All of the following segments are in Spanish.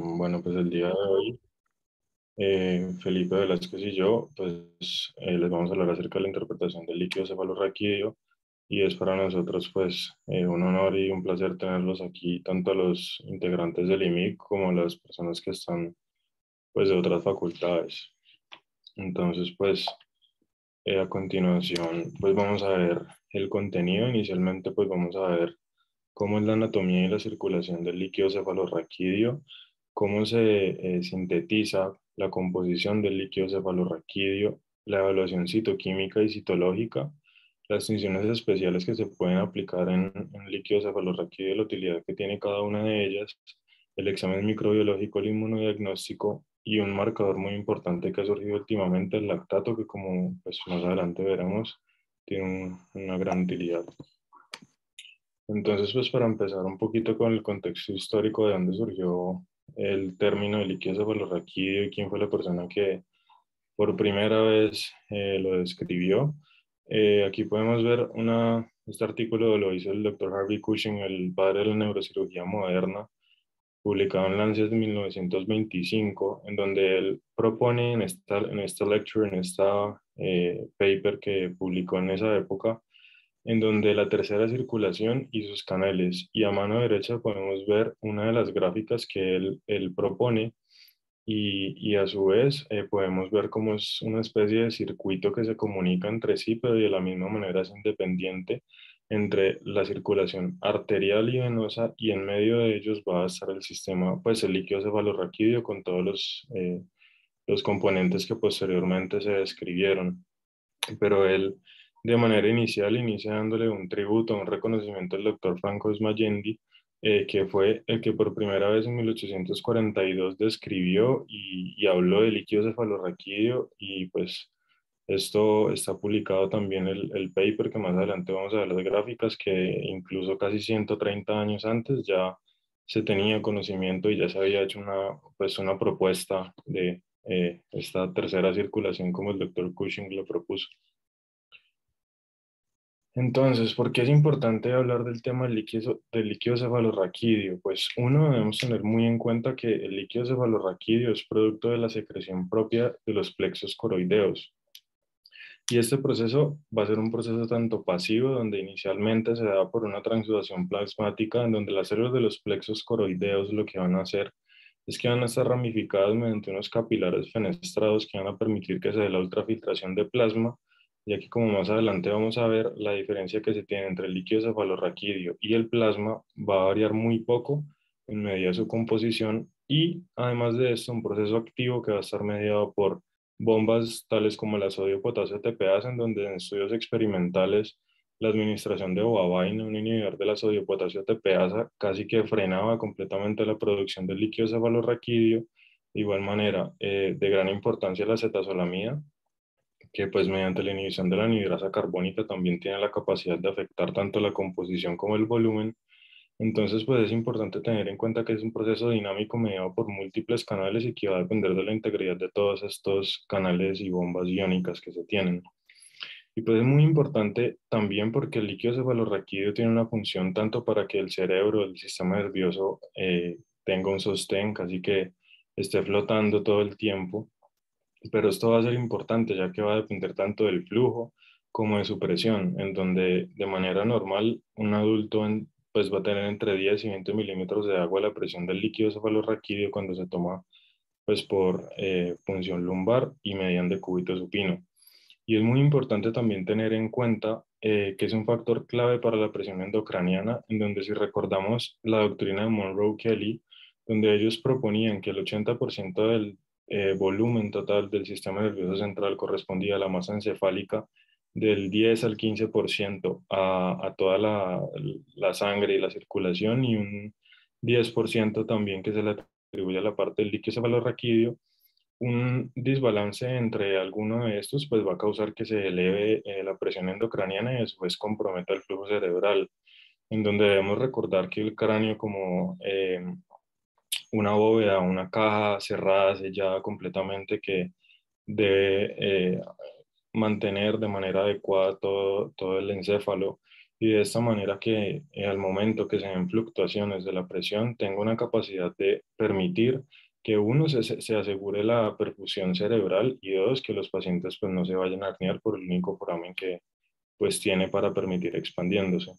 Bueno, pues el día de hoy, Felipe Velázquez y yo, pues les vamos a hablar acerca de la interpretación del líquido cefalorraquídeo y es para nosotros pues un honor y un placer tenerlos aquí, tanto a los integrantes del IMIC como a las personas que están pues de otras facultades. Entonces pues a continuación pues vamos a ver el contenido. Inicialmente pues vamos a ver cómo es la anatomía y la circulación del líquido cefalorraquídeo, cómo se sintetiza la composición del líquido cefalorraquídeo, la evaluación citoquímica y citológica, las funciones especiales que se pueden aplicar en líquido cefalorraquídeo y la utilidad que tiene cada una de ellas, el examen microbiológico, el inmunodiagnóstico y un marcador muy importante que ha surgido últimamente, el lactato, que como pues, más adelante veremos, tiene una gran utilidad. Entonces, pues para empezar un poquito con el contexto histórico de dónde surgió el término de líquido cefalorraquídeo y quién fue la persona que por primera vez lo describió. Aquí podemos ver este artículo lo hizo el doctor Harvey Cushing, el padre de la neurocirugía moderna, publicado en Lancet de 1925, en donde él propone en esta lecture, en esta paper que publicó en esa época, en donde la tercera circulación y sus canales. Y a mano derecha podemos ver una de las gráficas que él propone y a su vez podemos ver cómo es una especie de circuito que se comunica entre sí, pero de la misma manera es independiente entre la circulación arterial y venosa, y en medio de ellos va a estar el sistema, pues el líquido cefalorraquídeo con todos los componentes que posteriormente se describieron. Pero él, de manera inicial, inicia dándole un tributo, un reconocimiento al doctor Franco Smayendi, que fue el que por primera vez en 1842 describió y habló de líquido cefalorraquídeo, y pues esto está publicado también el paper que más adelante vamos a ver las gráficas, que incluso casi 130 años antes ya se tenía conocimiento y ya se había hecho una propuesta de esta tercera circulación como el doctor Cushing lo propuso. Entonces, ¿por qué es importante hablar del tema del líquido cefalorraquídeo? Pues uno, debemos tener muy en cuenta que el líquido cefalorraquídeo es producto de la secreción propia de los plexos coroideos. Y este proceso va a ser un proceso tanto pasivo, donde inicialmente se da por una transudación plasmática, en donde las células de los plexos coroideos lo que van a hacer es que van a estar ramificadas mediante unos capilares fenestrados que van a permitir que se dé la ultrafiltración de plasma, y aquí como más adelante vamos a ver, la diferencia que se tiene entre el líquido cefalorraquídeo y el plasma va a variar muy poco en medida de su composición, y además de esto un proceso activo que va a estar mediado por bombas tales como la sodio-potasio TPase, en donde en estudios experimentales la administración de bobabaina, un inhibidor de la sodio-potasio TPasa, casi que frenaba completamente la producción del líquido cefalorraquídeo. De igual manera, de gran importancia la acetazolamida, que pues mediante la inhibición de la anhidrasa carbónica también tiene la capacidad de afectar tanto la composición como el volumen. Entonces, pues es importante tener en cuenta que es un proceso dinámico mediado por múltiples canales y que va a depender de la integridad de todos estos canales y bombas iónicas que se tienen. Y pues es muy importante también porque el líquido cefalorraquídeo tiene una función tanto para que el cerebro, el sistema nervioso, tenga un sostén, casi que esté flotando todo el tiempo, pero esto va a ser importante ya que va a depender tanto del flujo como de su presión, en donde de manera normal un adulto pues va a tener entre 10 y 20 milímetros de agua la presión del líquido cefalorraquídeo cuando se toma pues por punción lumbar y mediante cúbito supino. Y es muy importante también tener en cuenta que es un factor clave para la presión endocraniana, en donde si recordamos la doctrina de Monroe-Kelly, donde ellos proponían que el 80% del volumen total del sistema nervioso central correspondía a la masa encefálica, del 10 al 15% a toda la sangre y la circulación, y un 10% también que se le atribuye a la parte del líquido cefalorraquídeo. Un desbalance entre alguno de estos pues va a causar que se eleve la presión endocraniana y después comprometa el flujo cerebral, en donde debemos recordar que el cráneo como una bóveda, una caja cerrada, sellada completamente, que debe mantener de manera adecuada todo el encéfalo, y de esta manera que al momento que se den fluctuaciones de la presión, tenga una capacidad de permitir que uno se asegure la perfusión cerebral y dos, que los pacientes pues no se vayan a herniar por el único foramen que pues tiene para permitir expandiéndose.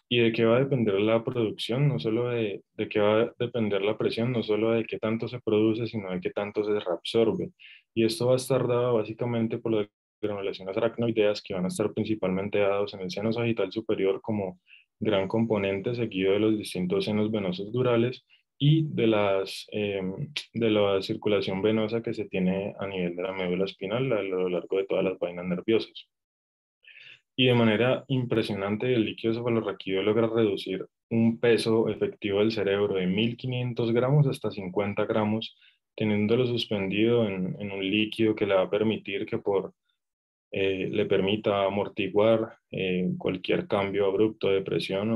¿Y de qué va a depender la producción? No solo de qué va a depender la presión, no solo de qué tanto se produce, sino de qué tanto se reabsorbe. Y esto va a estar dado básicamente por las granulaciones aracnoideas que van a estar principalmente dados en el seno sagital superior como gran componente, seguido de los distintos senos venosos durales y de la circulación venosa que se tiene a nivel de la médula espinal a lo largo de todas las vainas nerviosas. Y de manera impresionante, el líquido cefalorraquídeo logra reducir un peso efectivo del cerebro de 1.500 gramos hasta 50 gramos, teniéndolo suspendido en un líquido que le va a permitir le permita amortiguar cualquier cambio abrupto de presión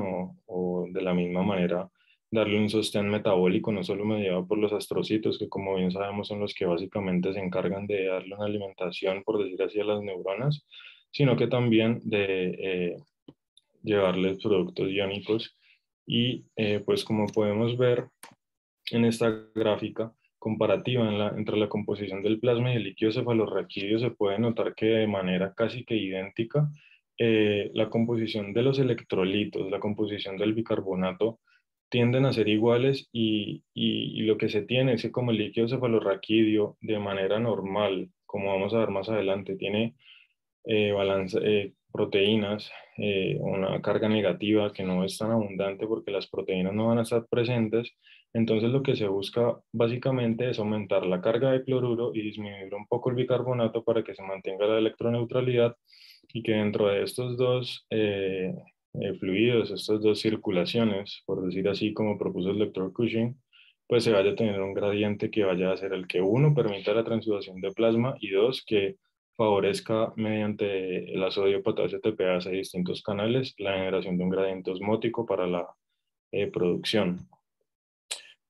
o de la misma manera darle un sostén metabólico, no solo mediado por los astrocitos, que como bien sabemos son los que básicamente se encargan de darle una alimentación, por decir así, a las neuronas, sino que también de llevarles productos iónicos. Y pues como podemos ver en esta gráfica comparativa entre la composición del plasma y el líquido cefalorraquídeo, se puede notar que de manera casi que idéntica, la composición de los electrolitos, la composición del bicarbonato, tienden a ser iguales y lo que se tiene es que como el líquido cefalorraquídeo de manera normal, como vamos a ver más adelante, tiene proteínas, una carga negativa que no es tan abundante porque las proteínas no van a estar presentes. Entonces lo que se busca básicamente es aumentar la carga de cloruro y disminuir un poco el bicarbonato para que se mantenga la electroneutralidad y que dentro de estos dos fluidos, estas dos circulaciones, por decir así como propuso el doctor Cushing, pues se vaya a tener un gradiente que vaya a ser el que uno permita la transsudación de plasma y dos que favorezca mediante el sodio potasio TPase a distintos canales la generación de un gradiente osmótico para la producción.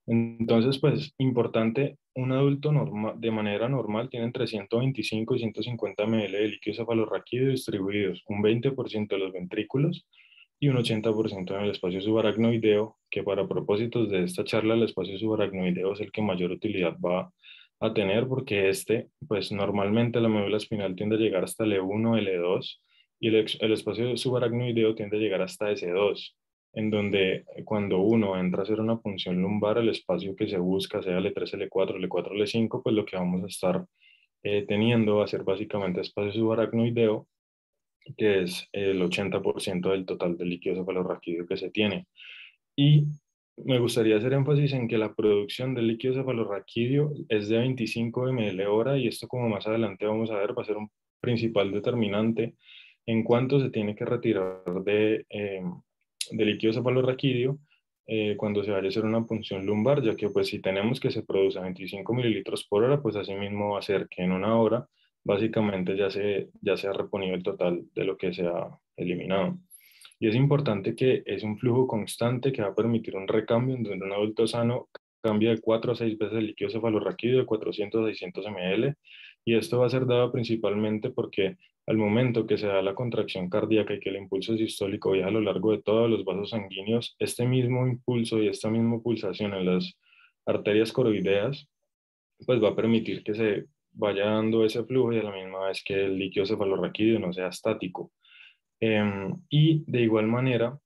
Entonces, pues importante, un adulto normal, de manera normal tiene entre 125 y 150 ml de líquido cefalorraquídeo distribuidos, un 20% de los ventrículos y un 80% en el espacio subaracnoideo, que para propósitos de esta charla el espacio subaracnoideo es el que mayor utilidad va a tener porque pues normalmente la médula espinal tiende a llegar hasta L1, L2 y el espacio subaracnoideo tiende a llegar hasta S2 en donde cuando uno entra a hacer una punción lumbar, el espacio que se busca, sea L3, L4, L4, L5, pues lo que vamos a estar teniendo va a ser básicamente espacio subaracnoideo, que es el 80% del total del líquido cefalorraquídeo que se tiene. Y me gustaría hacer énfasis en que la producción del líquido cefalorraquídeo es de 25 ml hora y esto como más adelante vamos a ver va a ser un principal determinante en cuánto se tiene que retirar de líquido cefalorraquídeo cuando se vaya a hacer una punción lumbar, ya que pues si tenemos que se produce 25 mililitros por hora, pues así mismo va a ser que en una hora básicamente ya se ha reponido el total de lo que se ha eliminado. Y es importante que es un flujo constante que va a permitir un recambio en donde un adulto sano cambia de 4 a 6 veces el líquido cefalorraquídeo de 400 a 600 ml. Y esto va a ser dado principalmente porque al momento que se da la contracción cardíaca y que el impulso sistólico viaja a lo largo de todos los vasos sanguíneos, este mismo impulso y esta misma pulsación en las arterias coroideas, pues va a permitir que se vaya dando ese flujo y a la misma vez que el líquido cefalorraquídeo no sea estático. Y de igual manera,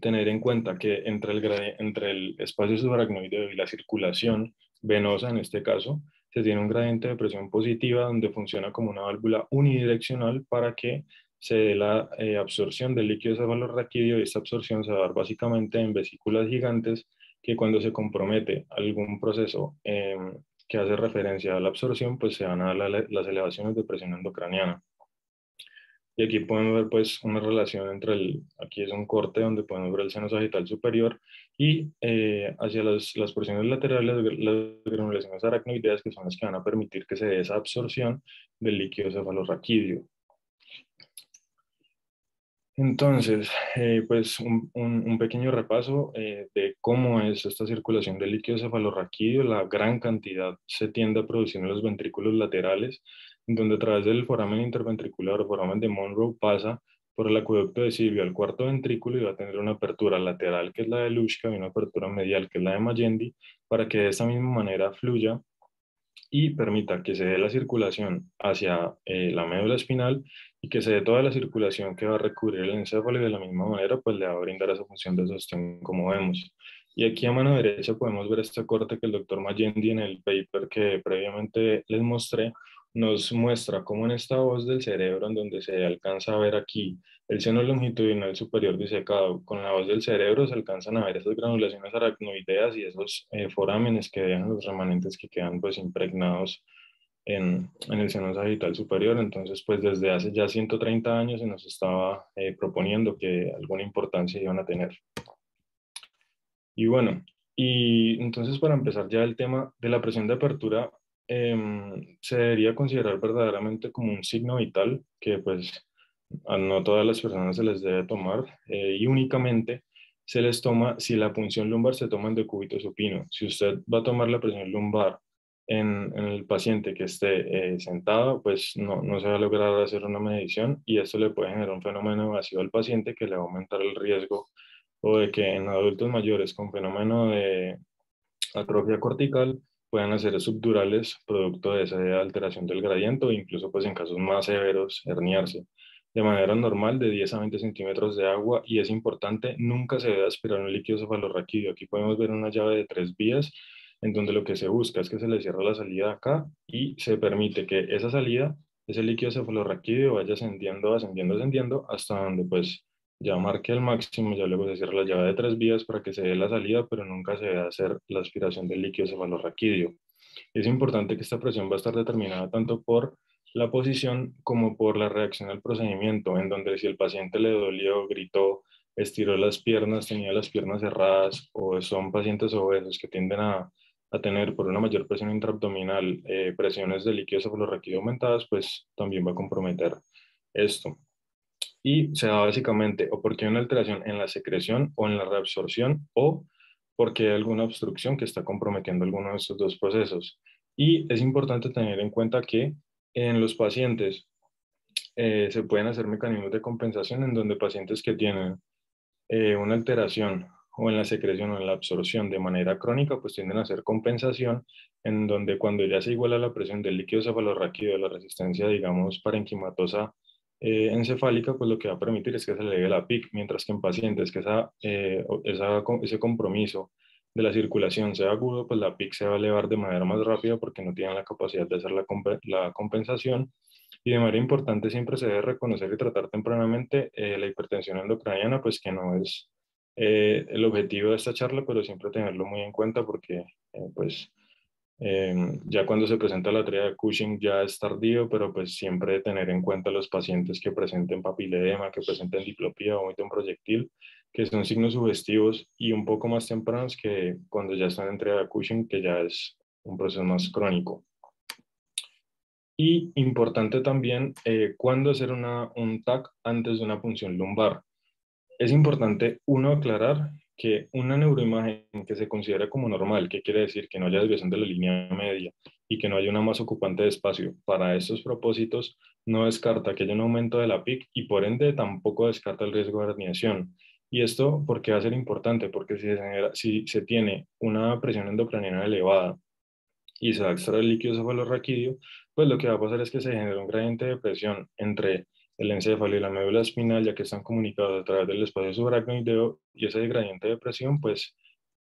tener en cuenta que entre el espacio subaracnoideo y la circulación venosa, en este caso, se tiene un gradiente de presión positiva donde funciona como una válvula unidireccional para que se dé la absorción del líquido cefalorraquídeo y esta absorción se va a dar básicamente en vesículas gigantes que cuando se compromete algún proceso que hace referencia a la absorción, pues se van a dar las elevaciones de presión endocraniana. Y aquí podemos ver pues una relación aquí es un corte donde podemos ver el seno sagital superior y hacia las porciones laterales las granulaciones aracnoideas que son las que van a permitir que se dé esa absorción del líquido cefalorraquídeo. Entonces, pues un pequeño repaso de cómo es esta circulación del líquido cefalorraquídeo. La gran cantidad se tiende a producir en los ventrículos laterales, donde a través del foramen interventricular o foramen de Monroe pasa por el acueducto de Silvio al cuarto ventrículo y va a tener una apertura lateral que es la de Luschka y una apertura medial que es la de Magendie, para que de esta misma manera fluya y permita que se dé la circulación hacia la médula espinal y que se dé toda la circulación que va a recubrir el encéfalo y de la misma manera pues le va a brindar esa función de sostén como vemos. Y aquí a mano derecha podemos ver este corte que el doctor Magendie en el paper que previamente les mostré nos muestra cómo en esta voz del cerebro en donde se alcanza a ver aquí el seno longitudinal superior disecado, con la voz del cerebro se alcanzan a ver esas granulaciones aracnoideas y esos forámenes que dejan los remanentes que quedan pues impregnados en el seno sagital superior. Entonces, pues desde hace ya 130 años se nos estaba proponiendo que alguna importancia iban a tener. Y bueno, y entonces para empezar ya el tema de la presión de apertura, se debería considerar verdaderamente como un signo vital que pues a no todas las personas se les debe tomar y únicamente se les toma si la punción lumbar se toma en decúbito supino. Si usted va a tomar la presión lumbar en el paciente que esté sentado, pues no se va a lograr hacer una medición y esto le puede generar un fenómeno evasivo al paciente que le va a aumentar el riesgo o de que en adultos mayores con fenómeno de atrofia cortical puedan hacer subdurales producto de esa alteración del gradiente o incluso pues en casos más severos herniarse. De manera normal de 10 a 20 centímetros de agua y es importante, nunca se debe aspirar un líquido cefalorraquídeo. Aquí podemos ver una llave de 3 vías en donde lo que se busca es que se le cierra la salida acá y se permite que esa salida, ese líquido cefalorraquídeo vaya ascendiendo, ascendiendo, ascendiendo hasta donde pues ya marque el máximo, ya luego se cierra la llave de 3 vías para que se dé la salida, pero nunca se debe hacer la aspiración del líquido cefalorraquídeo. Es importante que esta presión va a estar determinada tanto por la posición como por la reacción al procedimiento, en donde si el paciente le dolió, gritó, estiró las piernas, tenía las piernas cerradas o son pacientes obesos que tienden a tener por una mayor presión intraabdominal presiones de líquido cefalorraquídeo aumentadas, pues también va a comprometer esto y se da básicamente o porque hay una alteración en la secreción o en la reabsorción o porque hay alguna obstrucción que está comprometiendo alguno de estos dos procesos. Y es importante tener en cuenta que en los pacientes se pueden hacer mecanismos de compensación en donde pacientes que tienen una alteración o en la secreción o en la absorción de manera crónica, pues tienden a hacer compensación, en donde cuando ya se iguala la presión del líquido cefalorraquídeo, la resistencia, digamos, parenquimatosa encefálica, pues lo que va a permitir es que se eleve la PIC, mientras que en pacientes que ese compromiso de la circulación sea agudo, pues la PIC se va a elevar de manera más rápida porque no tienen la capacidad de hacer la compensación y de manera importante siempre se debe reconocer y tratar tempranamente la hipertensión endocrinana, pues que no es el objetivo de esta charla, pero siempre tenerlo muy en cuenta porque pues ya cuando se presenta la tríada de Cushing ya es tardío, pero pues siempre tener en cuenta los pacientes que presenten papiledema, que presenten diplopía o vómito en proyectil, que son signos sugestivos y un poco más tempranos que cuando ya están en tríada de Cushing, que ya es un proceso más crónico. Y importante también, cuándo hacer un TAC antes de una punción lumbar. Es importante, uno, aclarar que una neuroimagen que se considera como normal, que quiere decir que no haya desviación de la línea media y que no haya una masa ocupante de espacio, para estos propósitos no descarta que haya un aumento de la PIC y por ende tampoco descarta el riesgo de herniación. Y esto, ¿por qué va a ser importante? Porque si se tiene una presión endocrinal elevada y se va a extraer el líquido cefalorraquídeo, pues lo que va a pasar es que se genera un gradiente de presión entre el encéfalo y la médula espinal, ya que están comunicados a través del espacio subaracnoideo, y ese gradiente de presión, pues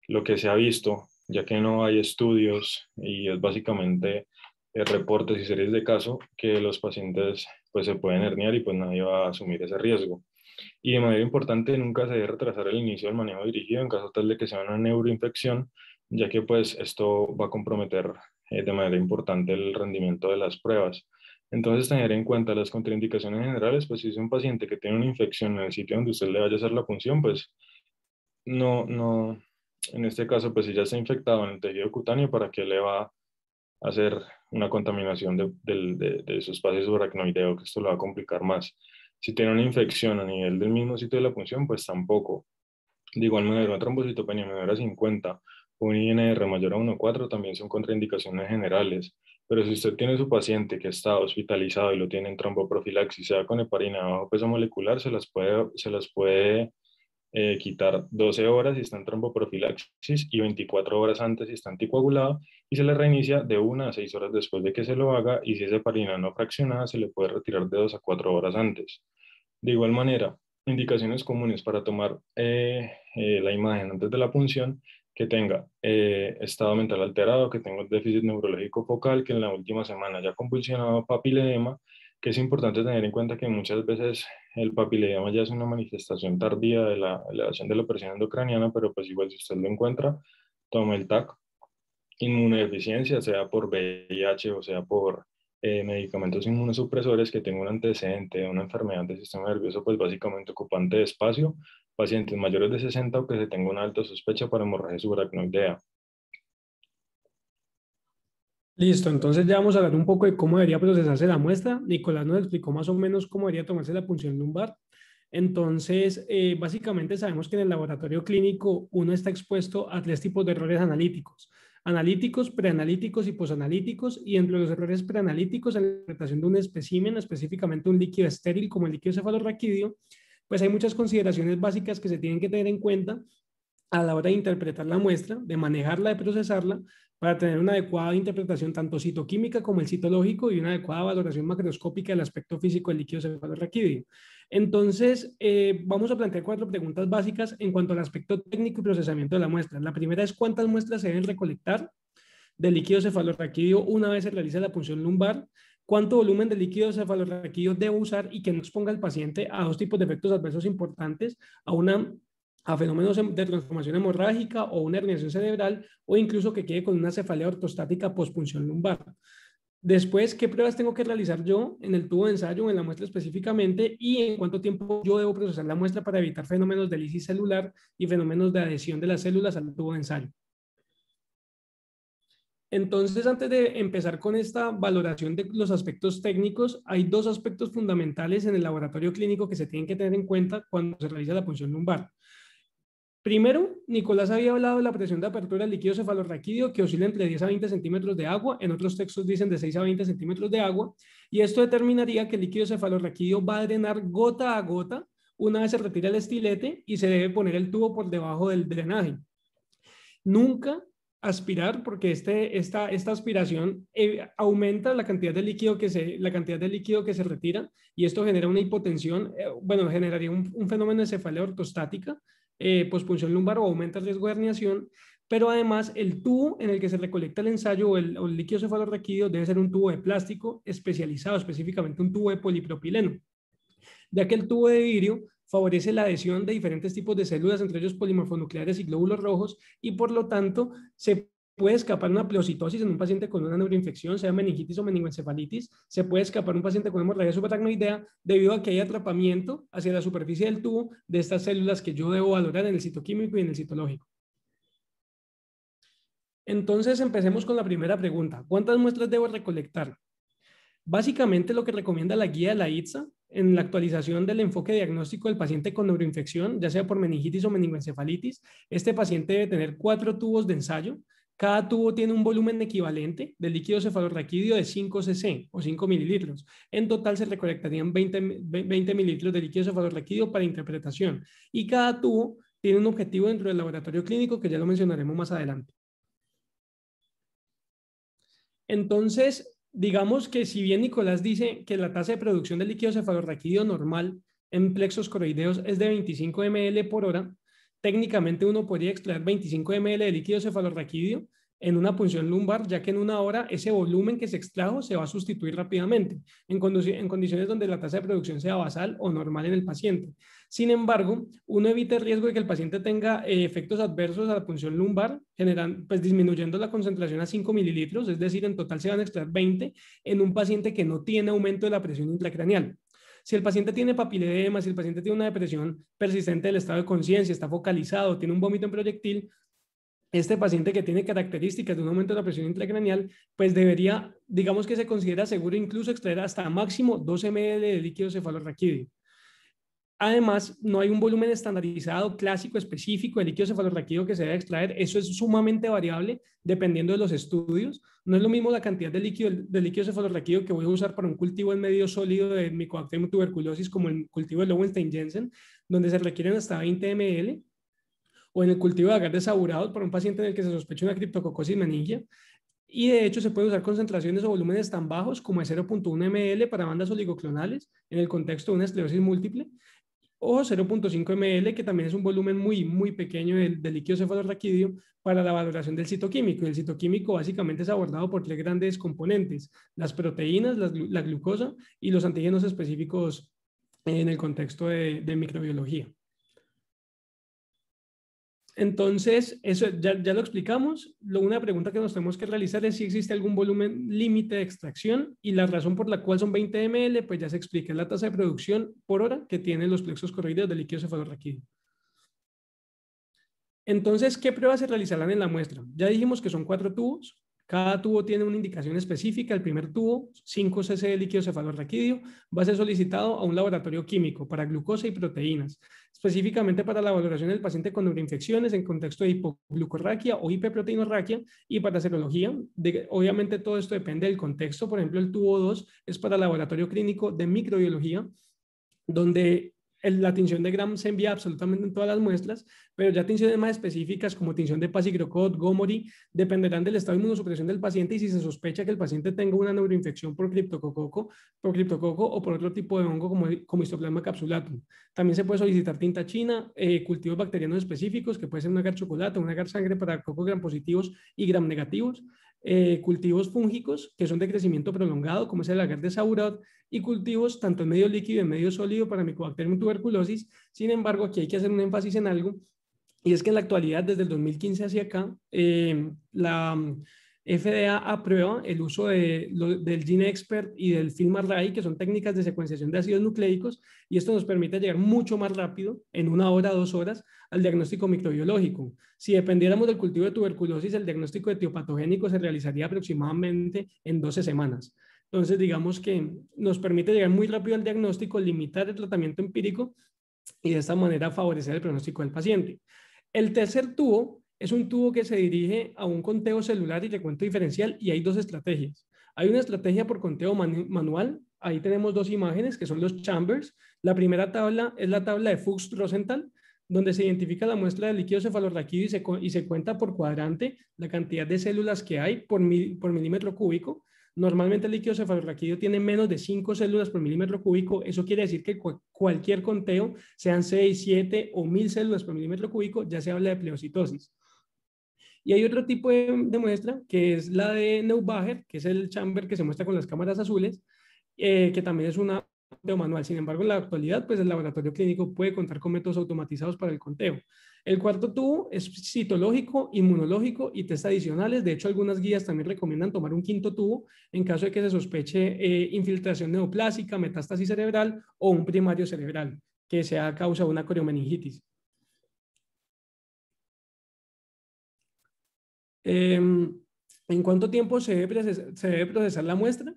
lo que se ha visto, ya que no hay estudios y es básicamente reportes y series de casos, que los pacientes pues se pueden herniar y pues nadie va a asumir ese riesgo. Y de manera importante, nunca se debe retrasar el inicio del manejo dirigido en caso tal de que sea una neuroinfección, ya que pues esto va a comprometer de manera importante el rendimiento de las pruebas. Entonces, tener en cuenta las contraindicaciones generales, pues si es un paciente que tiene una infección en el sitio donde usted le vaya a hacer la punción, pues no, en este caso, pues si ya está infectado en el tejido cutáneo, ¿para qué le va a hacer una contaminación de su espacio subaracnoideo, que esto lo va a complicar más? Si tiene una infección a nivel del mismo sitio de la punción, pues tampoco. De igual manera, una trombocitopenia menor a 50 o un INR mayor a 1,4 también son contraindicaciones generales. Pero si usted tiene su paciente que está hospitalizado y lo tiene en tromboprofilaxis, sea con heparina de bajo peso molecular, se las puede quitar 12 horas si está en tromboprofilaxis y 24 horas antes si está anticoagulado, y se le reinicia de 1 a 6 horas después de que se lo haga, y si es heparina no fraccionada se le puede retirar de 2 a 4 horas antes. De igual manera, indicaciones comunes para tomar la imagen antes de la punción: que tenga estado mental alterado, que tenga un déficit neurológico focal, que en la última semana haya convulsionado, papiledema, que es importante tener en cuenta que muchas veces el papiledema ya es una manifestación tardía de la elevación de la presión endocraniana, pero pues igual si usted lo encuentra, tome el TAC. Inmunodeficiencia, sea por VIH o sea por medicamentos inmunosupresores, que tenga un antecedente de una enfermedad del sistema nervioso, pues básicamente ocupante de espacio, pacientes mayores de 60 o que se tenga una alta sospecha para hemorragia subaracnoidea. Listo, entonces ya vamos a hablar un poco de cómo debería procesarse la muestra. Nicolás nos explicó más o menos cómo debería tomarse la punción lumbar. Entonces, básicamente sabemos que en el laboratorio clínico uno está expuesto a tres tipos de errores analíticos: analíticos, preanalíticos y posanalíticos. Y entre los errores preanalíticos, en la interpretación de un espécimen, específicamente un líquido estéril como el líquido cefalorraquídeo, pues hay muchas consideraciones básicas que se tienen que tener en cuenta a la hora de interpretar la muestra, de manejarla, de procesarla, para tener una adecuada interpretación tanto citoquímica como el citológico, y una adecuada valoración macroscópica del aspecto físico del líquido cefalorraquídeo. Entonces, vamos a plantear cuatro preguntas básicas en cuanto al aspecto técnico y procesamiento de la muestra. La primera es: ¿cuántas muestras se deben recolectar del líquido cefalorraquídeo una vez se realiza la punción lumbar? ¿Cuánto volumen de líquido cefalorraquídeo debo usar y que no exponga al paciente a dos tipos de efectos adversos importantes: a fenómenos de transformación hemorrágica o una herniación cerebral, o incluso que quede con una cefalea ortostática pospunción lumbar? Después, ¿qué pruebas tengo que realizar yo en el tubo de ensayo o en la muestra específicamente? ¿Y en cuánto tiempo yo debo procesar la muestra para evitar fenómenos de lisis celular y fenómenos de adhesión de las células al tubo de ensayo? Entonces, antes de empezar con esta valoración de los aspectos técnicos, hay dos aspectos fundamentales en el laboratorio clínico que se tienen que tener en cuenta cuando se realiza la punción lumbar. Primero, Nicolás había hablado de la presión de apertura del líquido cefalorraquídeo, que oscila entre 10 a 20 centímetros de agua. En otros textos dicen de 6 a 20 centímetros de agua. Y esto determinaría que el líquido cefalorraquídeo va a drenar gota a gota una vez se retira el estilete, y se debe poner el tubo por debajo del drenaje. Nunca aspirar, porque esta aspiración aumenta la cantidad de líquido que se retira, y esto genera una hipotensión, bueno, generaría un fenómeno de cefalea ortostática, pospunción lumbar, o aumenta el riesgo de herniación. Pero además, el tubo en el que se recolecta el ensayo o el líquido cefalorraquídeo debe ser un tubo de plástico especializado, específicamente un tubo de polipropileno, ya que el tubo de vidrio favorece la adhesión de diferentes tipos de células, entre ellos polimorfonucleares y glóbulos rojos, y por lo tanto se puede escapar una pleocitosis en un paciente con una neuroinfección, sea meningitis o meningoencefalitis. Se puede escapar un paciente con hemorragia subaracnoidea debido a que hay atrapamiento hacia la superficie del tubo de estas células que yo debo valorar en el citoquímico y en el citológico. Entonces, empecemos con la primera pregunta: ¿cuántas muestras debo recolectar? Básicamente, lo que recomienda la guía de la ITSA en la actualización del enfoque diagnóstico del paciente con neuroinfección, ya sea por meningitis o meningoencefalitis, este paciente debe tener 4 tubos de ensayo. Cada tubo tiene un volumen equivalente del líquido cefalorraquídeo de 5 cc o 5 mililitros. En total se recolectarían 20 mililitros de líquido cefalorraquídeo para interpretación. Y cada tubo tiene un objetivo dentro del laboratorio clínico, que ya lo mencionaremos más adelante. Entonces, digamos que si bien Nicolás dice que la tasa de producción del líquido cefalorraquídeo normal en plexos coroideos es de 25 ml por hora, técnicamente uno podría extraer 25 ml de líquido cefalorraquídeo en una punción lumbar, ya que en una hora ese volumen que se extrajo se va a sustituir rápidamente, en condiciones donde la tasa de producción sea basal o normal en el paciente. Sin embargo, uno evita el riesgo de que el paciente tenga efectos adversos a la punción lumbar, pues disminuyendo la concentración a 5 mililitros, es decir, en total se van a extraer 20 en un paciente que no tiene aumento de la presión intracraneal. Si el paciente tiene papiledema, si el paciente tiene una depresión persistente del estado de conciencia, está focalizado, tiene un vómito en proyectil, este paciente que tiene características de un aumento de la presión intracraneal, pues debería, digamos que se considera seguro incluso extraer hasta máximo 2 ml de líquido cefalorraquídeo. Además, no hay un volumen estandarizado, clásico, específico de líquido cefalorraquídeo que se debe extraer. Eso es sumamente variable dependiendo de los estudios. No es lo mismo la cantidad de líquido cefalorraquídeo que voy a usar para un cultivo en medio sólido de Mycobacterium tuberculosis como el cultivo de Lowenstein-Jensen, donde se requieren hasta 20 ml, o en el cultivo de agar desaburados para un paciente en el que se sospecha una Cryptococcus meningia. Y de hecho se pueden usar concentraciones o volúmenes tan bajos como de 0.1 ml para bandas oligoclonales en el contexto de una esclerosis múltiple, o 0.5 ml, que también es un volumen muy pequeño del líquido cefalorraquídeo para la valoración del citoquímico. Y el citoquímico básicamente es abordado por tres grandes componentes: las proteínas, la glucosa y los antígenos específicos en el contexto de microbiología. Entonces, eso ya lo explicamos. Una pregunta que nos tenemos que realizar es si existe algún volumen límite de extracción, y la razón por la cual son 20 ml, pues ya se explica, es la tasa de producción por hora que tienen los plexos corroideos del líquido cefalorraquídeo. Entonces, ¿qué pruebas se realizarán en la muestra? Ya dijimos que son 4 tubos. Cada tubo tiene una indicación específica. El primer tubo, 5 cc de líquido cefalorraquídeo, va a ser solicitado a un laboratorio químico para glucosa y proteínas, específicamente para la valoración del paciente con neuroinfecciones en contexto de hipoglucorraquia o hiperproteinorraquia, y para serología. Obviamente todo esto depende del contexto. Por ejemplo, el tubo 2 es para laboratorio clínico de microbiología, donde la tinción de Gram se envía absolutamente en todas las muestras, pero ya tinciones más específicas como tinción de Pasigrocod, Gomori, dependerán del estado de inmunosupresión del paciente y si se sospecha que el paciente tenga una neuroinfección por criptococo o por otro tipo de hongo como Histoplasma capsulatum. También se puede solicitar tinta china, cultivos bacterianos específicos, que puede ser un agar chocolate, un agar sangre para cocos gram positivos y gram negativos, cultivos fúngicos que son de crecimiento prolongado, como es el agar de Saurat, y cultivos tanto en medio líquido y en medio sólido para Mycobacterium tuberculosis. Sin embargo, aquí hay que hacer un énfasis en algo, y es que en la actualidad, desde el 2015 hacia acá, la FDA aprueba el uso del GeneXpert y del FilmArray, que son técnicas de secuenciación de ácidos nucleicos, y esto nos permite llegar mucho más rápido, en 1 hora, 2 horas, al diagnóstico microbiológico. Si dependiéramos del cultivo de tuberculosis, el diagnóstico etiopatogénico se realizaría aproximadamente en 12 semanas. Entonces, digamos que nos permite llegar muy rápido al diagnóstico, limitar el tratamiento empírico y de esta manera favorecer el pronóstico del paciente. El tercer tubo es un tubo que se dirige a un conteo celular y recuento diferencial, y hay 2 estrategias. Hay una estrategia por conteo manual. Ahí tenemos 2 imágenes que son los chambers. La primera tabla es la tabla de Fuchs-Rosenthal, donde se identifica la muestra de líquido cefalorraquídeo y se cuenta por cuadrante la cantidad de células que hay por milímetro cúbico. Normalmente el líquido cefalorraquídeo tiene menos de 5 células por milímetro cúbico. Eso quiere decir que cualquier conteo, sean 6, 7 o 1000 células por milímetro cúbico, ya se habla de pleocitosis. Y hay otro tipo de muestra, que es la de Neubacher, que es el chamber que se muestra con las cámaras azules, que también es una conteo manual. Sin embargo, en la actualidad, pues el laboratorio clínico puede contar con métodos automatizados para el conteo. El cuarto tubo es citológico, inmunológico y test adicionales. De hecho, algunas guías también recomiendan tomar un quinto tubo en caso de que se sospeche infiltración neoplásica, metástasis cerebral o un primario cerebral que sea causa de una coriomeningitis. ¿En cuánto tiempo se debe procesar la muestra?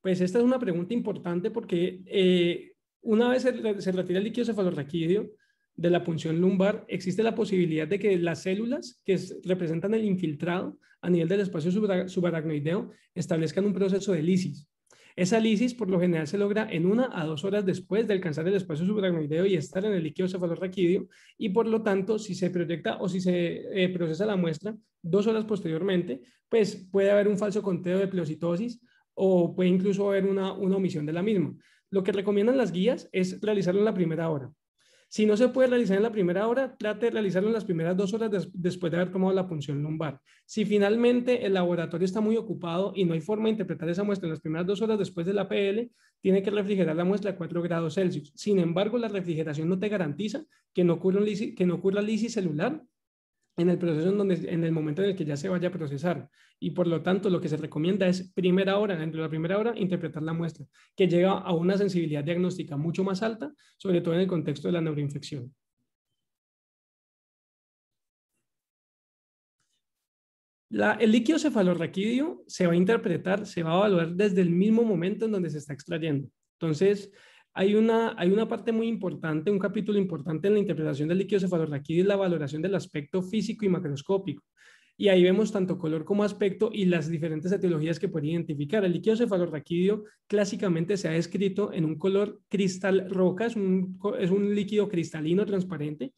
Pues esta es una pregunta importante porque una vez se retira el líquido cefalorraquídeo de la punción lumbar, existe la posibilidad de que las células que representan el infiltrado a nivel del espacio subaracnoideo establezcan un proceso de lisis. Esa lisis por lo general se logra en 1 a 2 horas después de alcanzar el espacio subaracnoideo y estar en el líquido cefalorraquídeo, y por lo tanto, si se proyecta o si se procesa la muestra 2 horas posteriormente, pues puede haber un falso conteo de pleocitosis o puede incluso haber una omisión de la misma. Lo que recomiendan las guías es realizarlo en la primera hora. Si no se puede realizar en la primera hora, trate de realizarlo en las primeras 2 horas después de haber tomado la punción lumbar. Si finalmente el laboratorio está muy ocupado y no hay forma de interpretar esa muestra en las primeras 2 horas después de la PL, tiene que refrigerar la muestra a 4 grados Celsius. Sin embargo, la refrigeración no te garantiza que no ocurra lisis celular en el proceso en el momento en el que ya se vaya a procesar, y por lo tanto lo que se recomienda es primera hora, dentro de la primera hora, interpretar la muestra, que llega a una sensibilidad diagnóstica mucho más alta, sobre todo en el contexto de la neuroinfección. El líquido cefalorraquídeo se va a interpretar, se va a evaluar desde el mismo momento en donde se está extrayendo. Entonces, hay una parte muy importante, un capítulo importante en la interpretación del líquido cefalorraquídeo es la valoración del aspecto físico y macroscópico. Y ahí vemos tanto color como aspecto y las diferentes etiologías que puede identificar. El líquido cefalorraquídeo clásicamente se ha descrito en un color cristal roca, es un líquido cristalino transparente,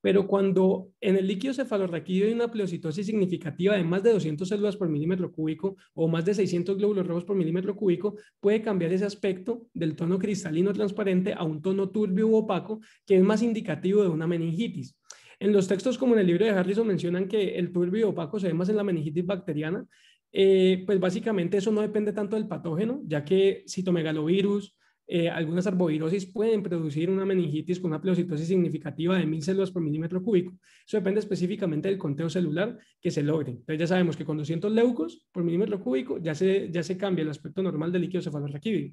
pero cuando en el líquido cefalorraquídeo hay una pleocitosis significativa de más de 200 células por milímetro cúbico o más de 600 glóbulos rojos por milímetro cúbico, puede cambiar ese aspecto del tono cristalino transparente a un tono turbio u opaco, que es más indicativo de una meningitis. En los textos como en el libro de Harrison mencionan que el turbio y opaco se ve más en la meningitis bacteriana, pues básicamente eso no depende tanto del patógeno, ya que citomegalovirus, algunas arbovirosis pueden producir una meningitis con una pleocitosis significativa de 1000 células por milímetro cúbico. Eso depende específicamente del conteo celular que se logre. Entonces ya sabemos que con 200 leucos por milímetro cúbico ya se cambia el aspecto normal del líquido cefalorraquídeo.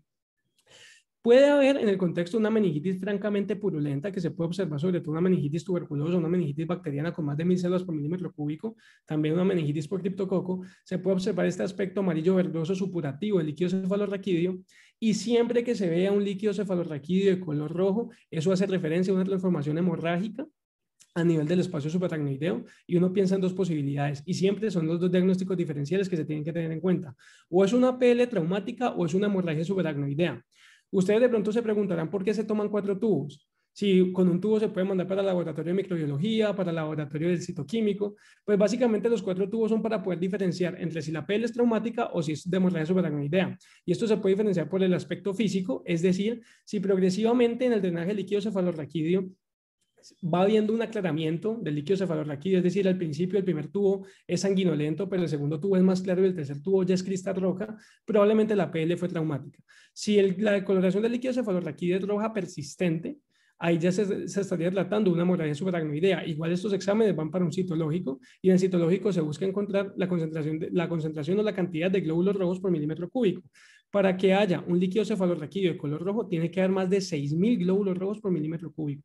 Puede haber en el contexto una meningitis francamente purulenta que se puede observar sobre todo una meningitis tuberculosa, una meningitis bacteriana con más de 1000 células por milímetro cúbico, también una meningitis por criptococo. Se puede observar este aspecto amarillo verdoso supurativo del líquido cefalorraquídeo y siempre que se vea un líquido cefalorraquídeo de color rojo, eso hace referencia a una transformación hemorrágica a nivel del espacio subaracnoideo y uno piensa en dos posibilidades y siempre son los dos diagnósticos diferenciales que se tienen que tener en cuenta. O es una PL traumática o es una hemorragia subaracnoidea. Ustedes de pronto se preguntarán por qué se toman 4 tubos. Si con un tubo se puede mandar para el laboratorio de microbiología, para el laboratorio del citoquímico, pues básicamente los 4 tubos son para poder diferenciar entre si la PL es traumática o si es de hemorragia subaracnoidea. Y esto se puede diferenciar por el aspecto físico, es decir, si progresivamente en el drenaje líquido cefalorraquídeo va habiendo un aclaramiento del líquido cefalorraquídeo, es decir, al principio el primer tubo es sanguinolento, pero el segundo tubo es más claro y el tercer tubo ya es cristal roja, probablemente la PL fue traumática. Si la decoloración del líquido cefalorraquídeo es roja persistente, ahí ya se estaría tratando una hemorragia subaracnoidea. Igual estos exámenes van para un citológico y en el citológico se busca encontrar la concentración o la cantidad de glóbulos rojos por milímetro cúbico. Para que haya un líquido cefalorraquídeo de color rojo, tiene que haber más de 6000 glóbulos rojos por milímetro cúbico.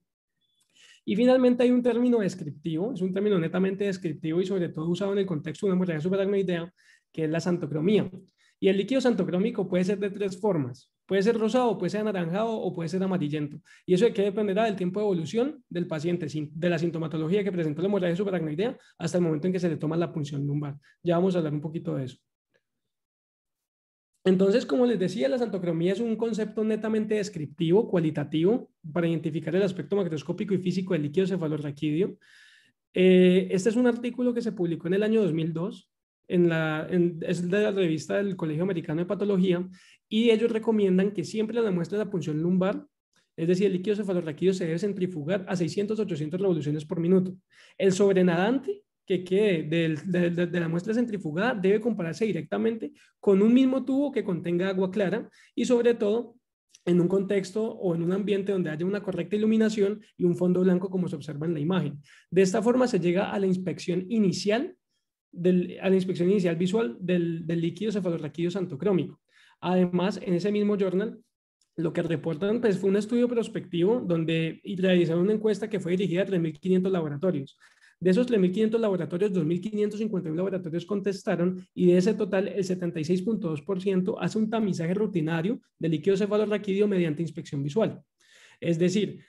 Y finalmente hay un término descriptivo, es un término netamente descriptivo y sobre todo usado en el contexto de una hemorragia subaracnoidea, que es la xantocromía. Y el líquido xantocrómico puede ser de 3 formas. Puede ser rosado, puede ser anaranjado o puede ser amarillento. Y eso de qué dependerá del tiempo de evolución del paciente, de la sintomatología que presentó la hemorragia subaracnoidea hasta el momento en que se le toma la punción lumbar. Ya vamos a hablar un poquito de eso. Entonces, como les decía, la xantocromía es un concepto netamente descriptivo, cualitativo, para identificar el aspecto macroscópico y físico del líquido cefalorraquídeo. Este es un artículo que se publicó en el año 2002, es de la revista del Colegio Americano de Patología, y ellos recomiendan que siempre la muestra de la punción lumbar, es decir, el líquido cefalorraquídeo se debe centrifugar a 600-800 revoluciones por minuto. El sobrenadante que quede de la muestra centrifugada debe compararse directamente con un mismo tubo que contenga agua clara y sobre todo en un contexto o en un ambiente donde haya una correcta iluminación y un fondo blanco como se observa en la imagen. De esta forma se llega a la inspección inicial, visual del líquido cefalorraquídeo xantocrómico. Además, en ese mismo journal, lo que reportan pues, fue un estudio prospectivo donde realizaron una encuesta que fue dirigida a 3.500 laboratorios. De esos 3.500 laboratorios, 2.551 laboratorios contestaron y de ese total el 76.2% hace un tamizaje rutinario de líquido cefalorraquídeo mediante inspección visual. Es decir,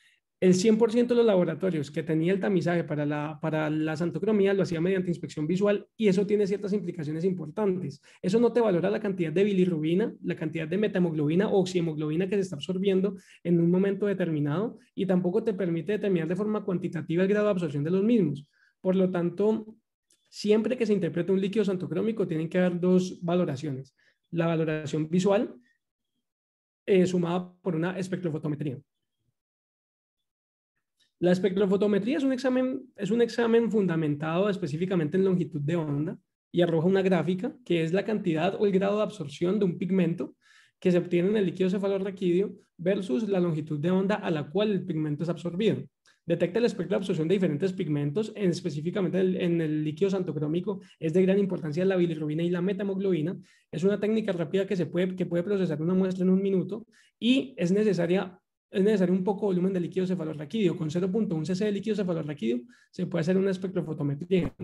el 100% de los laboratorios que tenía el tamizaje para la xantocromía lo hacía mediante inspección visual y eso tiene ciertas implicaciones importantes. Eso no te valora la cantidad de bilirrubina, la cantidad de metahemoglobina o oxihemoglobina que se está absorbiendo en un momento determinado y tampoco te permite determinar de forma cuantitativa el grado de absorción de los mismos. Por lo tanto, siempre que se interprete un líquido xantocrómico tienen que haber 2 valoraciones. La valoración visual sumada por una espectrofotometría. La espectrofotometría es un examen fundamentado específicamente en longitud de onda y arroja una gráfica que es la cantidad o el grado de absorción de un pigmento que se obtiene en el líquido cefalorraquídeo versus la longitud de onda a la cual el pigmento es absorbido. Detecta el espectro de absorción de diferentes pigmentos, específicamente en el líquido xantocrómico es de gran importancia la bilirrubina y la metahemoglobina. Es una técnica rápida que puede procesar una muestra en 1 minuto y es necesario un poco volumen de líquido cefalorraquídeo. Con 0.1 cc de líquido cefalorraquídeo se puede hacer una espectrofotometría.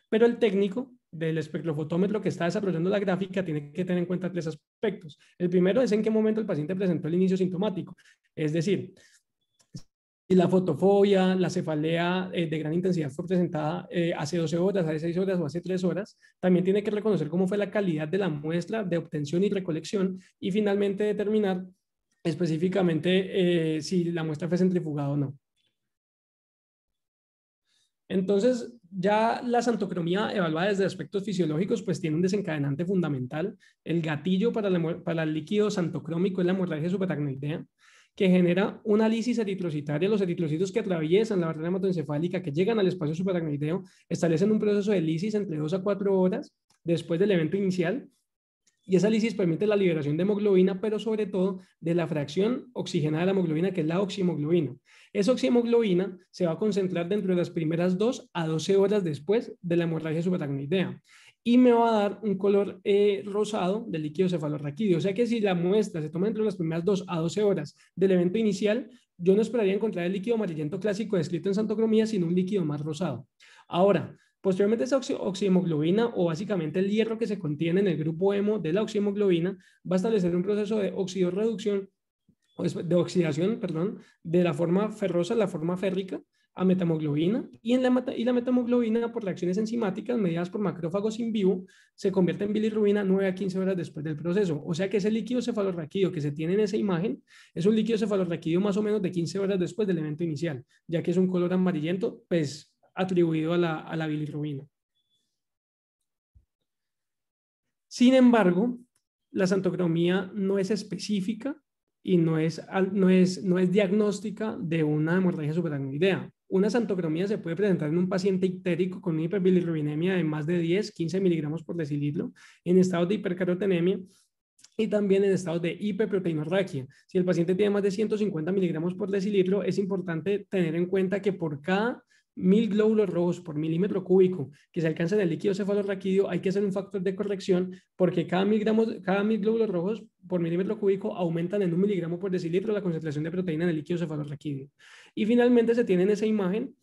Pero el técnico del espectrofotómetro que está desarrollando la gráfica tiene que tener en cuenta tres aspectos. El primero es en qué momento el paciente presentó el inicio sintomático, es decir, si la fotofobia, la cefalea de gran intensidad fue presentada hace 12 horas, hace 6 horas o hace 3 horas, también tiene que reconocer cómo fue la calidad de la muestra de obtención y recolección y finalmente determinar específicamente si la muestra fue centrifugada o no. Entonces, ya la santocromía evaluada desde aspectos fisiológicos, pues tiene un desencadenante fundamental. El gatillo para el líquido santocrómico es la hemorragia subaracnoidea, que genera una lisis eritrocitaria. Los eritrocitos que atraviesan la barrera hematoencefálica, que llegan al espacio subaracnoideo, establecen un proceso de lisis entre 2 a 4 horas después del evento inicial. Y esa lisis permite la liberación de hemoglobina, pero sobre todo de la fracción oxigenada de la hemoglobina, que es la oxihemoglobina. Esa oxihemoglobina se va a concentrar dentro de las primeras 2 a 12 horas después de la hemorragia subaracnoidea y me va a dar un color rosado del líquido cefalorraquídeo. O sea que si la muestra se toma entre las primeras 2 a 12 horas del evento inicial, yo no esperaría encontrar el líquido amarillento clásico descrito en santocromía, sino un líquido más rosado. Ahora, posteriormente, esa oxihemoglobina, o básicamente el hierro que se contiene en el grupo hemo de la oxihemoglobina, va a establecer un proceso de oxidorreducción, de oxidación, perdón, de la forma ferrosa a la forma férrica a metahemoglobina, y la metahemoglobina, por reacciones enzimáticas mediadas por macrófagos in vivo, se convierte en bilirrubina 9 a 15 horas después del proceso. O sea que ese líquido cefalorraquídeo que se tiene en esa imagen es un líquido cefalorraquídeo más o menos de 15 horas después del evento inicial, ya que es un color amarillento, pues atribuido a la bilirrubina. Sin embargo, la santocromía no es específica y no es diagnóstica de una hemorragia subaracnoidea. Una santocromía se puede presentar en un paciente ictérico con una hiperbilirrubinemia de más de 10, 15 miligramos por decilitro, en estados de hipercarotenemia y también en estados de hiperproteinorraquia. Si el paciente tiene más de 150 miligramos por decilitro, es importante tener en cuenta que por cada 1000 glóbulos rojos por milímetro cúbico que se alcanza en el líquido cefalorraquídeo, hay que hacer un factor de corrección porque cada 1000 glóbulos rojos por milímetro cúbico aumentan en 1 miligramo por decilitro la concentración de proteína en el líquido cefalorraquídeo. Y finalmente se tiene en esa imagen,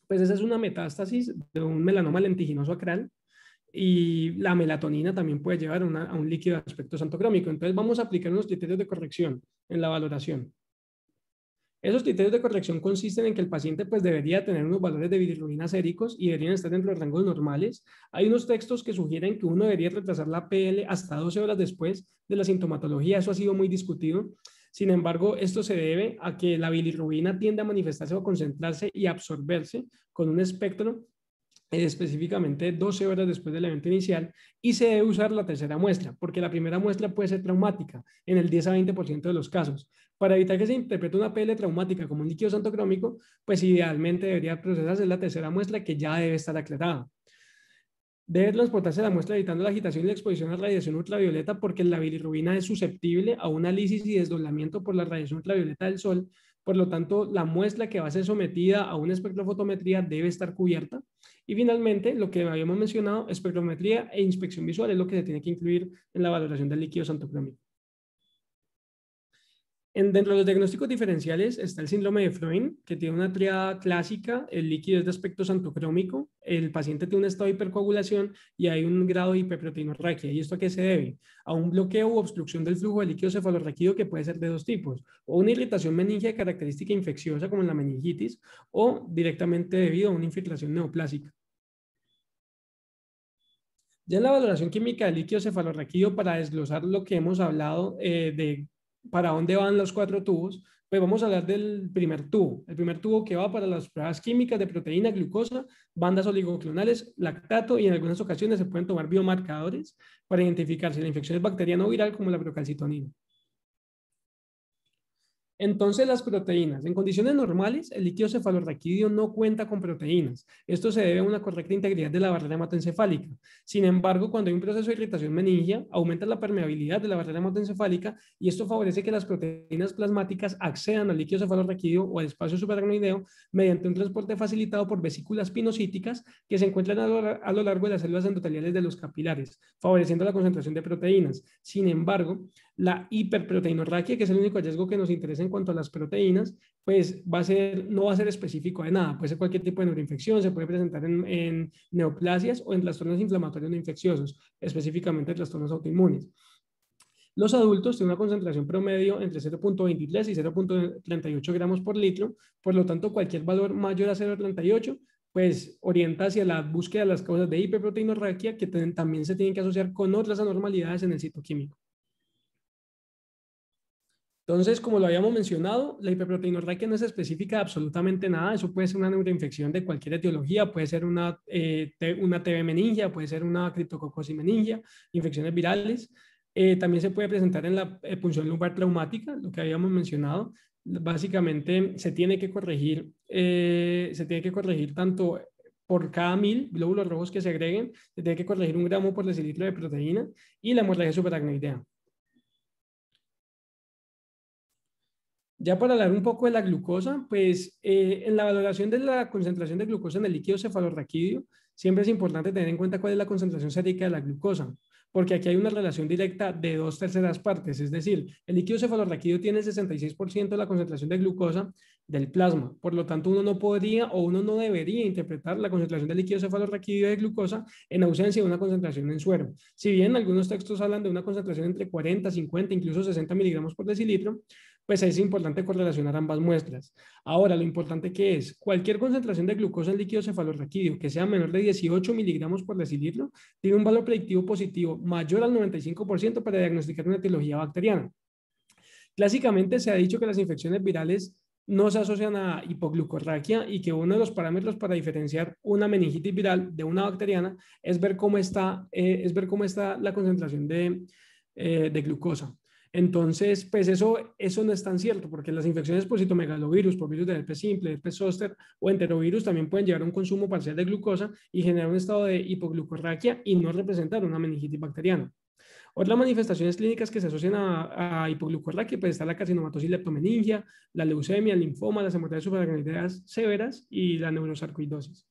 pues esa es una metástasis de un melanoma lentiginoso acral, y la melatonina también puede llevar a un líquido de aspecto santocrómico. Entonces vamos a aplicar unos criterios de corrección en la valoración. Esos criterios de corrección consisten en que el paciente pues debería tener unos valores de bilirrubina séricos y deberían estar dentro de rangos normales. Hay unos textos que sugieren que uno debería retrasar la PL hasta 12 horas después de la sintomatología. Eso ha sido muy discutido. Sin embargo, esto se debe a que la bilirrubina tiende a manifestarse o concentrarse y absorberse con un espectro específicamente 12 horas después del evento inicial, y se debe usar la tercera muestra, porque la primera muestra puede ser traumática en el 10 a 20% de los casos. Para evitar que se interprete una PL traumática como un líquido santocrómico, pues idealmente debería procesarse la tercera muestra, que ya debe estar aclarada. Debe transportarse la muestra evitando la agitación y la exposición a la radiación ultravioleta, porque la bilirrubina es susceptible a una lisis y desdoblamiento por la radiación ultravioleta del sol. Por lo tanto, la muestra que va a ser sometida a una espectrofotometría debe estar cubierta. Y finalmente, lo que habíamos mencionado, espectrometría e inspección visual es lo que se tiene que incluir en la valoración del líquido santocrómico. Dentro de los diagnósticos diferenciales está el síndrome de Freund, que tiene una triada clásica: el líquido es de aspecto santocrómico, el paciente tiene un estado de hipercoagulación y hay un grado de hiperproteinorraquia. ¿Y esto a qué se debe? A un bloqueo u obstrucción del flujo de líquido cefalorraquídeo, que puede ser de dos tipos: o una irritación meningia de característica infecciosa como en la meningitis, o directamente debido a una infiltración neoplásica. Ya en la valoración química del líquido cefalorraquídeo, para desglosar lo que hemos hablado de para dónde van los 4 tubos, pues vamos a hablar del primer tubo. El primer tubo que va para las pruebas químicas de proteína, glucosa, bandas oligoclonales, lactato, y en algunas ocasiones se pueden tomar biomarcadores para identificar si la infección es bacteriana o viral, como la procalcitonina. Entonces, las proteínas. En condiciones normales, el líquido cefalorraquídeo no cuenta con proteínas. Esto se debe a una correcta integridad de la barrera hematoencefálica. Sin embargo, cuando hay un proceso de irritación meningia, aumenta la permeabilidad de la barrera hematoencefálica, y esto favorece que las proteínas plasmáticas accedan al líquido cefalorraquídeo o al espacio subaracnoideo mediante un transporte facilitado por vesículas pinocíticas que se encuentran a lo largo de las células endoteliales de los capilares, favoreciendo la concentración de proteínas. Sin embargo, la hiperproteinorraquia, que es el único hallazgo que nos interesa en cuanto a las proteínas, pues no va a ser específico de nada. Puede ser cualquier tipo de neuroinfección, se puede presentar en neoplasias o en trastornos inflamatorios no infecciosos, específicamente trastornos autoinmunes. Los adultos tienen una concentración promedio entre 0,23 y 0,38 gramos por litro, por lo tanto cualquier valor mayor a 0,38 pues orienta hacia la búsqueda de las causas de hiperproteinorraquia que también se tienen que asociar con otras anormalidades en el citoquímico. Entonces, como lo habíamos mencionado, la hiperproteinorraquia no es específica de absolutamente nada. Eso puede ser una neuroinfección de cualquier etiología, puede ser una TB meningia, puede ser una criptococosis meningia, infecciones virales. También se puede presentar en la punción lumbar traumática, lo que habíamos mencionado. Básicamente, se tiene que corregir tanto por cada 1000 glóbulos rojos que se agreguen, se tiene que corregir 1 gramo por decilitro de proteína y la hemorragia subaracnoidea. Ya para hablar un poco de la glucosa, pues en la valoración de la concentración de glucosa en el líquido cefalorraquídeo, siempre es importante tener en cuenta cuál es la concentración sérica de la glucosa, porque aquí hay una relación directa de 2/3 partes, es decir, el líquido cefalorraquídeo tiene el 66% de la concentración de glucosa del plasma, por lo tanto uno no podría o uno no debería interpretar la concentración del líquido cefalorraquídeo de glucosa en ausencia de una concentración en suero. Si bien algunos textos hablan de una concentración entre 40, 50, incluso 60 miligramos por decilitro, pues es importante correlacionar ambas muestras. Ahora, lo importante que es, cualquier concentración de glucosa en líquido cefalorraquídeo que sea menor de 18 miligramos por decilitro, tiene un valor predictivo positivo mayor al 95% para diagnosticar una etiología bacteriana. Clásicamente se ha dicho que las infecciones virales no se asocian a hipoglucorraquia y que uno de los parámetros para diferenciar una meningitis viral de una bacteriana es ver cómo está la concentración de glucosa. Entonces, pues eso no es tan cierto, porque las infecciones por citomegalovirus, por virus del herpes simple, herpes zóster o enterovirus también pueden llevar a un consumo parcial de glucosa y generar un estado de hipoglucorraquia y no representar una meningitis bacteriana. Otras manifestaciones clínicas que se asocian a hipoglucorraquia, pues está la carcinomatosis leptomeningia, la leucemia, el linfoma, las hemorragias subaracnoideas severas y la neurosarcoidosis.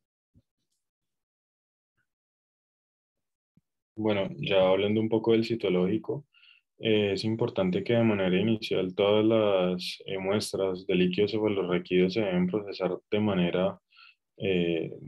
Bueno, ya hablando un poco del citológico, es importante que de manera inicial todas las muestras de líquido cefalorraquídeo se deben procesar de manera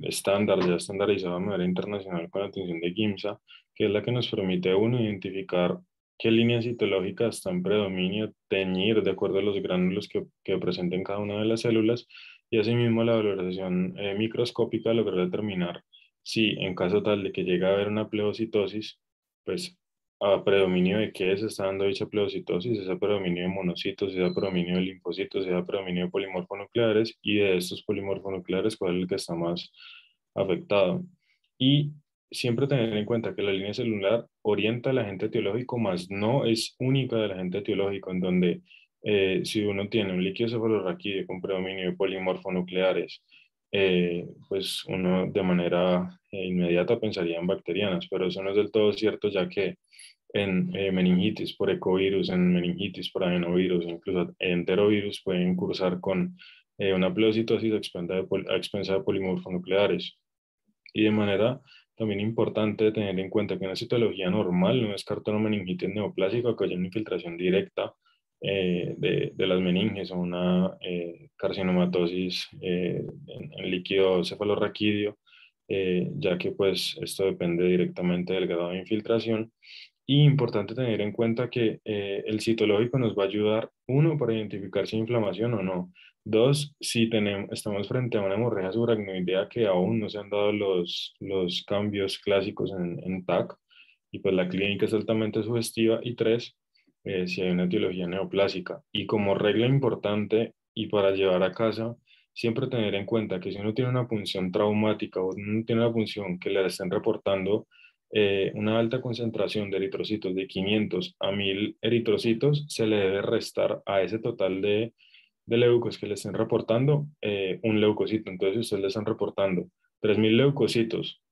estándar, ya estandarizada de manera internacional con la atención de GIMSA, que es la que nos permite a uno identificar qué línea citológica está en predominio, teñir de acuerdo a los gránulos que presenten cada una de las células y asimismo la valoración microscópica lograr determinar si en caso tal de que llegue a haber una pleocitosis, pues a predominio de qué se está dando dicha pleocitosis, ese predominio de monocitos, ese predominio de linfocitos, ese predominio de polimorfonucleares y de estos polimorfonucleares cuál es el que está más afectado. Y siempre tener en cuenta que la línea celular orienta al agente etiológico, más no es única del agente etiológico, en donde si uno tiene un líquido cefalorraquídeo con predominio de polimorfonucleares, pues uno de manera inmediata pensaría en bacterianas, pero eso no es del todo cierto, ya que en meningitis por ecovirus, en meningitis por adenovirus, incluso enterovirus pueden cursar con una pleocitosis a expensa de polimorfonucleares. Y de manera también importante tener en cuenta que una citología normal no descarta una meningitis neoplásica que haya una infiltración directa de las meninges o una carcinomatosis en líquido cefalorraquídeo, ya que pues esto depende directamente del grado de infiltración. Y importante tener en cuenta que el citológico nos va a ayudar, uno, para identificar si hay inflamación o no. Dos, si estamos frente a una hemorragia subaracnoidea que aún no se han dado los cambios clásicos en TAC y pues la clínica es altamente sugestiva. Y tres, si hay una etiología neoplásica. Y como regla importante y para llevar a casa, siempre tener en cuenta que si uno tiene una punción traumática o uno tiene una punción que le estén reportando una alta concentración de eritrocitos de 500 a 1000 eritrocitos, se le debe restar a ese total de leucos que le estén reportando un leucocito. Entonces, si ustedes le están reportando 3000 leucocitos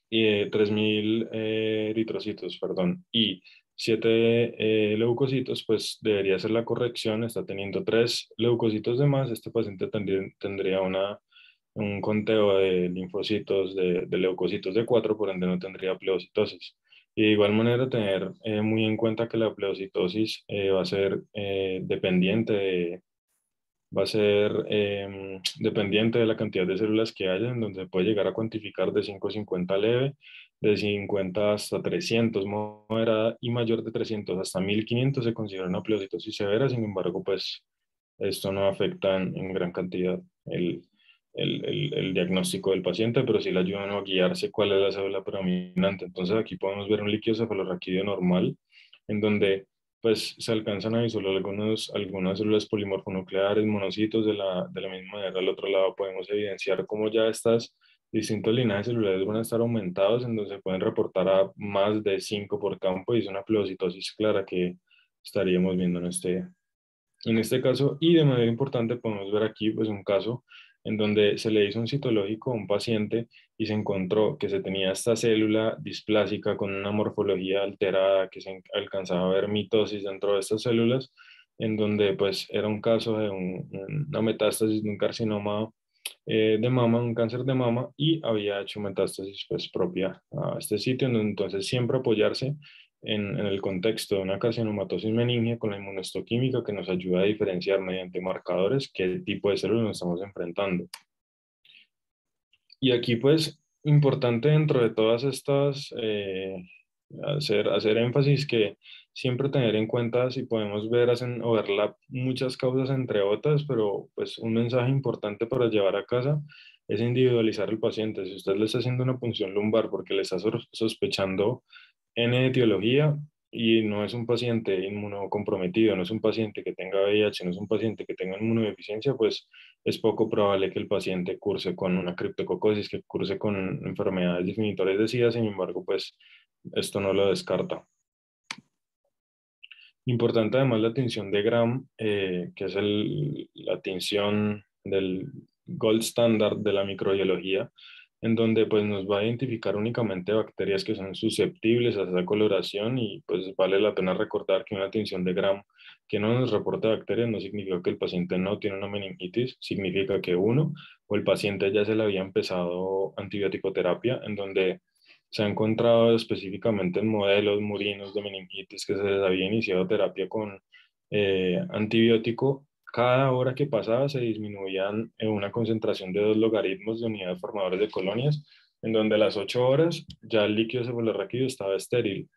y 3000 eritrocitos, perdón, y 7 leucocitos, pues debería ser la corrección. Está teniendo 3 leucocitos de más. Este paciente tendría un conteo de linfocitos, de leucocitos de 4, por ende no tendría pleocitosis. Y de igual manera tener muy en cuenta que la pleocitosis va a ser dependiente va a ser dependiente de la cantidad de células que haya, en donde se puede llegar a cuantificar de 5 a 50 leve, de 50 hasta 300 moderada y mayor de 300 hasta 1500 se considera una pleocitosis severa. Sin embargo, pues esto no afecta en gran cantidad el diagnóstico del paciente, pero sí le ayuda a uno a guiarse cuál es la célula predominante. Entonces aquí podemos ver un líquido cefalorraquídeo normal, en donde pues se alcanzan a visualizar algunas células polimorfonucleares, monocitos. De la misma manera, al otro lado podemos evidenciar cómo ya estas distintos linajes celulares van a estar aumentados, en donde se pueden reportar a más de 5 por campo, y es una pleocitosis clara que estaríamos viendo en este caso. Y de manera importante podemos ver aquí pues un caso en donde se le hizo un citológico a un paciente y se encontró que se tenía esta célula displásica con una morfología alterada, que se alcanzaba a ver mitosis dentro de estas células, en donde pues era un caso de una metástasis de un carcinoma de mama, un cáncer de mama, y había hecho metástasis pues propia a este sitio, en donde entonces siempre apoyarse en el contexto de una carcinomatosis meningia con la inmunohistoquímica, que nos ayuda a diferenciar mediante marcadores qué tipo de células nos estamos enfrentando. Y aquí pues importante dentro de todas estas, hacer énfasis que siempre tener en cuenta, si podemos ver, hacen overlap muchas causas entre otras, pero pues un mensaje importante para llevar a casa es individualizar el paciente. Si usted le está haciendo una punción lumbar porque le está sospechando N etiología y no es un paciente inmunocomprometido, no es un paciente que tenga VIH, no es un paciente que tenga inmunodeficiencia, pues es poco probable que el paciente curse con una criptococosis, que curse con enfermedades definitorias de SIDA. Sin embargo, pues esto no lo descarta. Importante además la tinción de Gram, que es la tinción del gold standard de la microbiología, en donde pues nos va a identificar únicamente bacterias que son susceptibles a esa coloración. Y pues vale la pena recordar que una tinción de Gram que no nos reporta bacterias no significa que el paciente no tiene una meningitis, significa que uno, o el paciente ya se le había empezado antibiótico terapia, en donde se ha encontrado específicamente en modelos murinos de meningitis que se les había iniciado terapia con antibiótico. Cada hora que pasaba se disminuían en una concentración de 2 logaritmos de unidades formadores de colonias, en donde a las 8 horas ya el líquido cefalorraquídeo estaba estéril.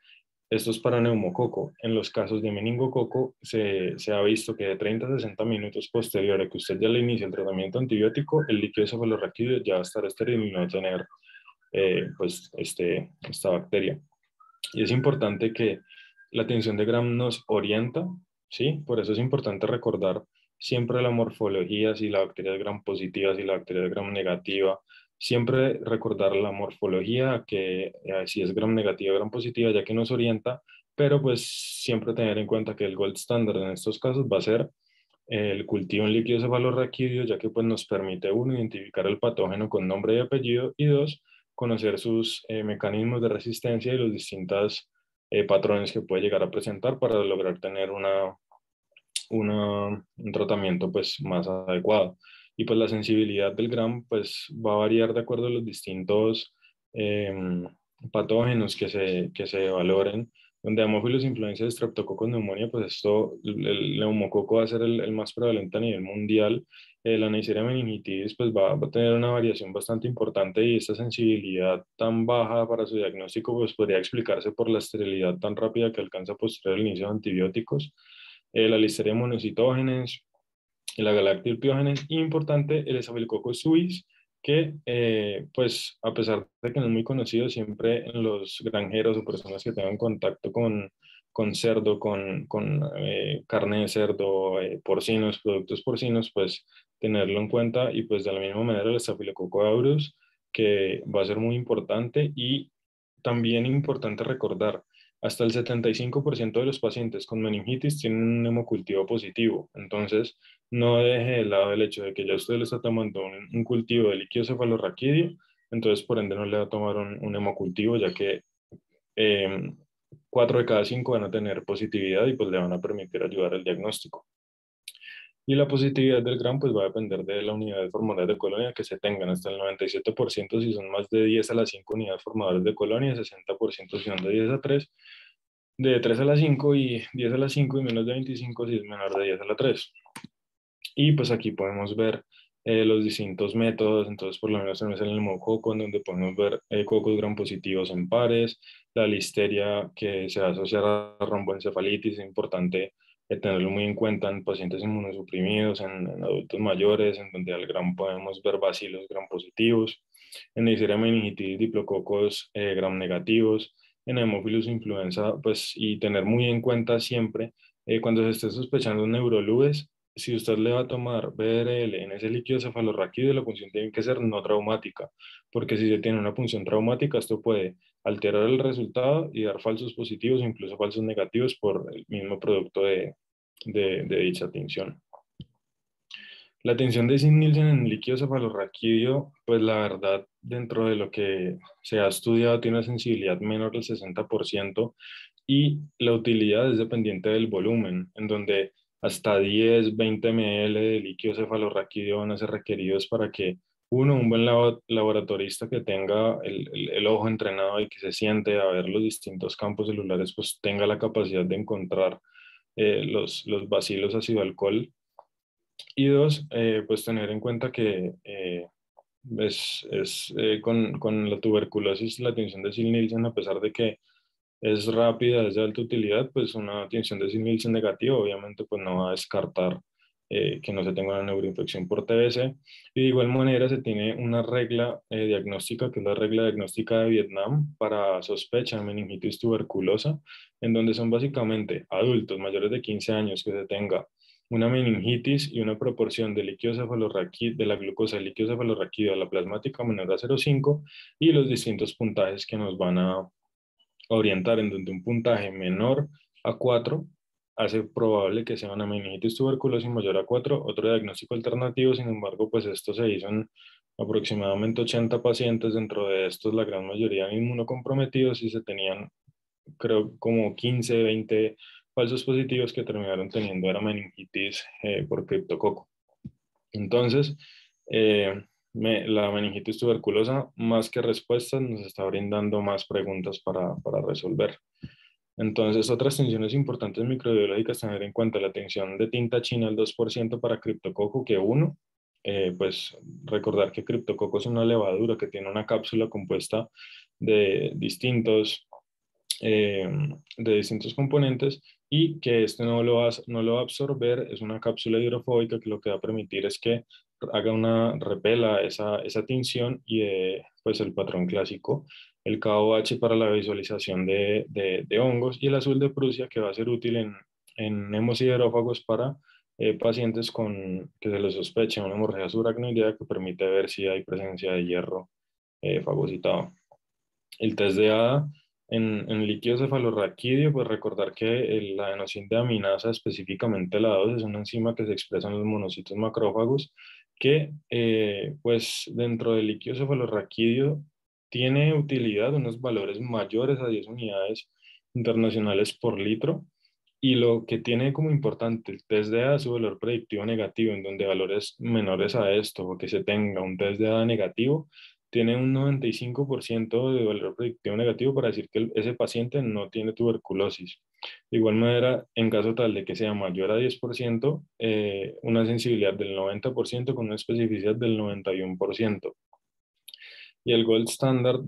Esto es para neumococo. En los casos de meningococo se ha visto que de 30 a 60 minutos posterior a que usted ya le inicie el tratamiento antibiótico, el líquido cefalorraquídeo ya va a estar estéril y no va a tener pues esta bacteria. Y es importante que la tinción de Gram nos orienta, ¿sí? Por eso es importante recordar siempre la morfología, si la bacteria es Gram positiva, si la bacteria es Gram negativa. Siempre recordar la morfología, que si es Gram negativa o Gram positiva, ya que nos orienta, pero pues siempre tener en cuenta que el gold standard en estos casos va a ser el cultivo en líquido cefalorraquídeo, ya que pues nos permite, uno, identificar el patógeno con nombre y apellido, y dos, conocer sus mecanismos de resistencia y los distintos patrones que puede llegar a presentar para lograr tener un tratamiento pues más adecuado. Y pues la sensibilidad del Gram pues va a variar de acuerdo a los distintos patógenos que se valoren, donde Haemophilus influenza, Streptococcus pneumoniae, pues el neumococo va a ser el más prevalente a nivel mundial. La Neisseria meningitidis pues va a tener una variación bastante importante, y esta sensibilidad tan baja para su diagnóstico pues podría explicarse por la esterilidad tan rápida que alcanza posterior al inicio de antibióticos. La Listeria monocytogenes, la Galactiopiogenes, y importante el Staphylococcus suis, que pues a pesar de que no es muy conocido, siempre en los granjeros o personas que tengan contacto con cerdo, con carne de cerdo, porcinos, productos porcinos, pues tenerlo en cuenta. Y pues de la misma manera el Staphylococcus aureus, que va a ser muy importante. Y también importante recordar, hasta el 75% de los pacientes con meningitis tienen un hemocultivo positivo. Entonces, no deje de lado el hecho de que ya usted le está tomando un cultivo de líquido cefalorraquídeo, entonces por ende no le va a tomar un hemocultivo, ya que 4 de cada 5 van a tener positividad y pues le van a permitir ayudar al diagnóstico. Y la positividad del Gram pues va a depender de la unidad de formadores de colonia que se tengan, hasta el 97% si son más de 10 a las 5 unidades formadores de colonia, 60% si son de 10 a 3, de 3 a la 5, y 10 a la 5 y menos de 25 si es menor de 10 a la 3. Y pues aquí podemos ver los distintos métodos. Entonces por lo menos tenemos el neumococo, en donde podemos ver cocos gram positivos en pares, la listeria que se va a asociar a romboencefalitis. Es importante tenerlo muy en cuenta en pacientes inmunosuprimidos, en adultos mayores, en donde al gram podemos ver bacilos gram positivos, en Neisseria meningitis, diplococos gram negativos, en Haemophilus influenza, pues, y tener muy en cuenta siempre cuando se esté sospechando neurolubes, si usted le va a tomar BRL en ese líquido cefalorraquídeo, la punción tiene que ser no traumática, porque si se tiene una punción traumática, esto puede alterar el resultado y dar falsos positivos o incluso falsos negativos por el mismo producto de dicha tinción. La tinción de Sid-Nielsen en líquido cefalorraquídeo, pues la verdad, dentro de lo que se ha estudiado, tiene una sensibilidad menor del 60% y la utilidad es dependiente del volumen, en donde hasta 10, 20 ml de líquido cefalorraquídeo van a ser requeridos para que un buen laboratorista que tenga el ojo entrenado y que se siente a ver los distintos campos celulares, pues tenga la capacidad de encontrar los bacilos ácido alcohol. Y dos, pues tener en cuenta que con la tuberculosis, la tinción de Sil-Nielsen, a pesar de que es rápida, es de alta utilidad, pues una tinción de Sil-Nielsen negativa, obviamente, pues no va a descartar que no se tenga una neuroinfección por TBC. Y de igual manera se tiene una regla diagnóstica, que es la regla diagnóstica de Vietnam para sospecha de meningitis tuberculosa, en donde son básicamente adultos mayores de 15 años que se tenga una meningitis y una proporción de líquido cefalorraquídeo, de la glucosa del líquido cefalorraquídeo a la plasmática menor a 0,5 y los distintos puntajes que nos van a orientar, en donde un puntaje menor a 4 hace probable que sea una meningitis tuberculosis, mayor a 4 otro diagnóstico alternativo. Sin embargo, pues esto se hizo en aproximadamente 80 pacientes. Dentro de estos, la gran mayoría inmunocomprometidos, y se tenían, creo, como 15 20 falsos positivos que terminaron teniendo era meningitis por criptococo. Entonces, la meningitis tuberculosa, más que respuestas, nos está brindando más preguntas para resolver. Entonces, otras tensiones importantes microbiológicas, tener en cuenta la tensión de tinta china al 2% para criptococo que uno. Pues recordar que criptococo es una levadura que tiene una cápsula compuesta de distintos eh, de distintos componentes, y que este no lo va a absorber. Es una cápsula hidrofóbica que lo que va a permitir es que haga una repela esa tinción y pues el patrón clásico, el KOH para la visualización de hongos, y el azul de Prusia que va a ser útil en hemosiderófagos para pacientes que se les sospecha una hemorragia subaracnoidea que permite ver si hay presencia de hierro fagocitado. El test de ADA en líquido cefalorraquídeo, pues recordar que la adenosín aminasa, específicamente la 2, es una enzima que se expresa en los monocitos macrófagos, que pues dentro del líquido cefalorraquídeo tiene utilidad, unos valores mayores a 10 unidades internacionales por litro. Y lo que tiene como importante el test de ADA, su valor predictivo negativo, en donde valores menores a esto, o que se tenga un test de ADA negativo, tiene un 95% de valor predictivo negativo para decir que ese paciente no tiene tuberculosis. De igual manera, en caso tal de que sea mayor a 10%, una sensibilidad del 90% con una especificidad del 91%. Y el gold standard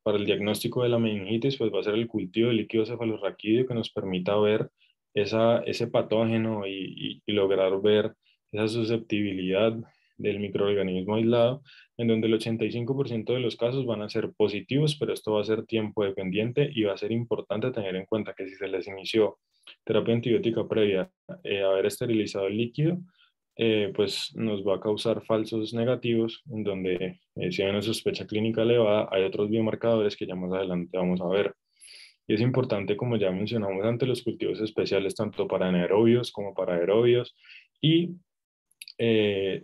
para el diagnóstico de la meningitis, pues va a ser el cultivo de líquido cefalorraquídeo que nos permita ver ese patógeno y lograr ver esa susceptibilidad del microorganismo aislado, en donde el 85% de los casos van a ser positivos, pero esto va a ser tiempo dependiente, y va a ser importante tener en cuenta que si se les inició terapia antibiótica previa a haber esterilizado el líquido, pues nos va a causar falsos negativos, en donde si hay una sospecha clínica elevada, hay otros biomarcadores que ya más adelante vamos a ver. Y es importante, como ya mencionamos antes, los cultivos especiales tanto para anaerobios como para aerobios, y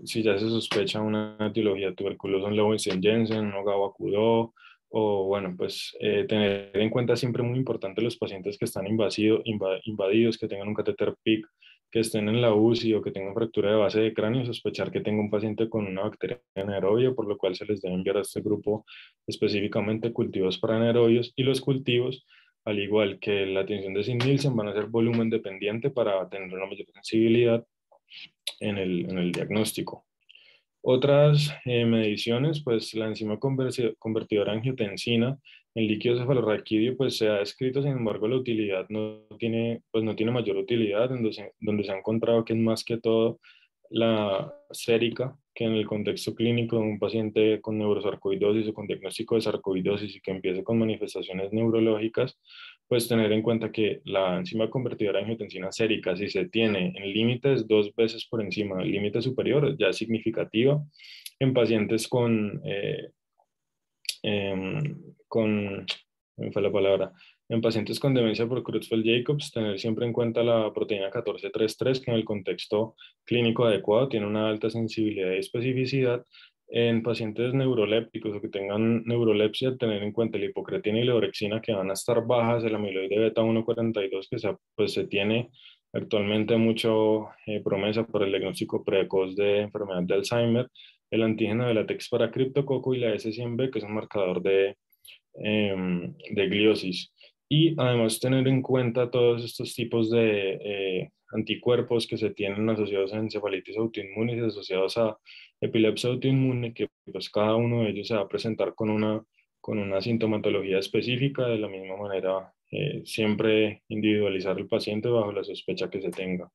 si ya se sospecha una etiología tuberculosa, un Lewinson-Jensen, un Ogawa-Kudo, o bueno, pues tener en cuenta siempre muy importante los pacientes que están invadidos, que tengan un catéter PIC, que estén en la UCI o que tengan fractura de base de cráneo, sospechar que tenga un paciente con una bacteria anaerobia, por lo cual se les debe enviar a este grupo específicamente cultivos para anaerobios. Y los cultivos, al igual que la tinción de Sid-Nielsen, van a ser volumen dependiente para tener una mayor sensibilidad. en el diagnóstico. Otras mediciones, pues la enzima convertidora de angiotensina en líquido cefalorraquídeo, pues se ha descrito, sin embargo, la utilidad pues no tiene mayor utilidad, donde se ha encontrado que es más que todo la sérica, que en el contexto clínico de un paciente con neurosarcoidosis o con diagnóstico de sarcoidosis y que empiece con manifestaciones neurológicas, pues tener en cuenta que la enzima convertidora de angiotensina sérica, si se tiene en límites 2 veces por encima del límite superior, ya es significativa en pacientes con, ¿me fue la palabra? En pacientes con demencia por Creutzfeldt-Jacobs, tener siempre en cuenta la proteína 1433, que en el contexto clínico adecuado tiene una alta sensibilidad y especificidad. En pacientes neurolépticos o que tengan neurolepsia, tener en cuenta la hipocretina y la orexina, que van a estar bajas, el amiloide beta 1,42, que pues se tiene actualmente mucho promesa por el diagnóstico precoz de enfermedad de Alzheimer, el antígeno de látex para criptococo y la S100B, que es un marcador de gliosis. Y además tener en cuenta todos estos tipos de anticuerpos que se tienen asociados a encefalitis autoinmune y asociados a epilepsia autoinmune, que pues cada uno de ellos se va a presentar con una sintomatología específica, de la misma manera siempre individualizar el paciente bajo la sospecha que se tenga.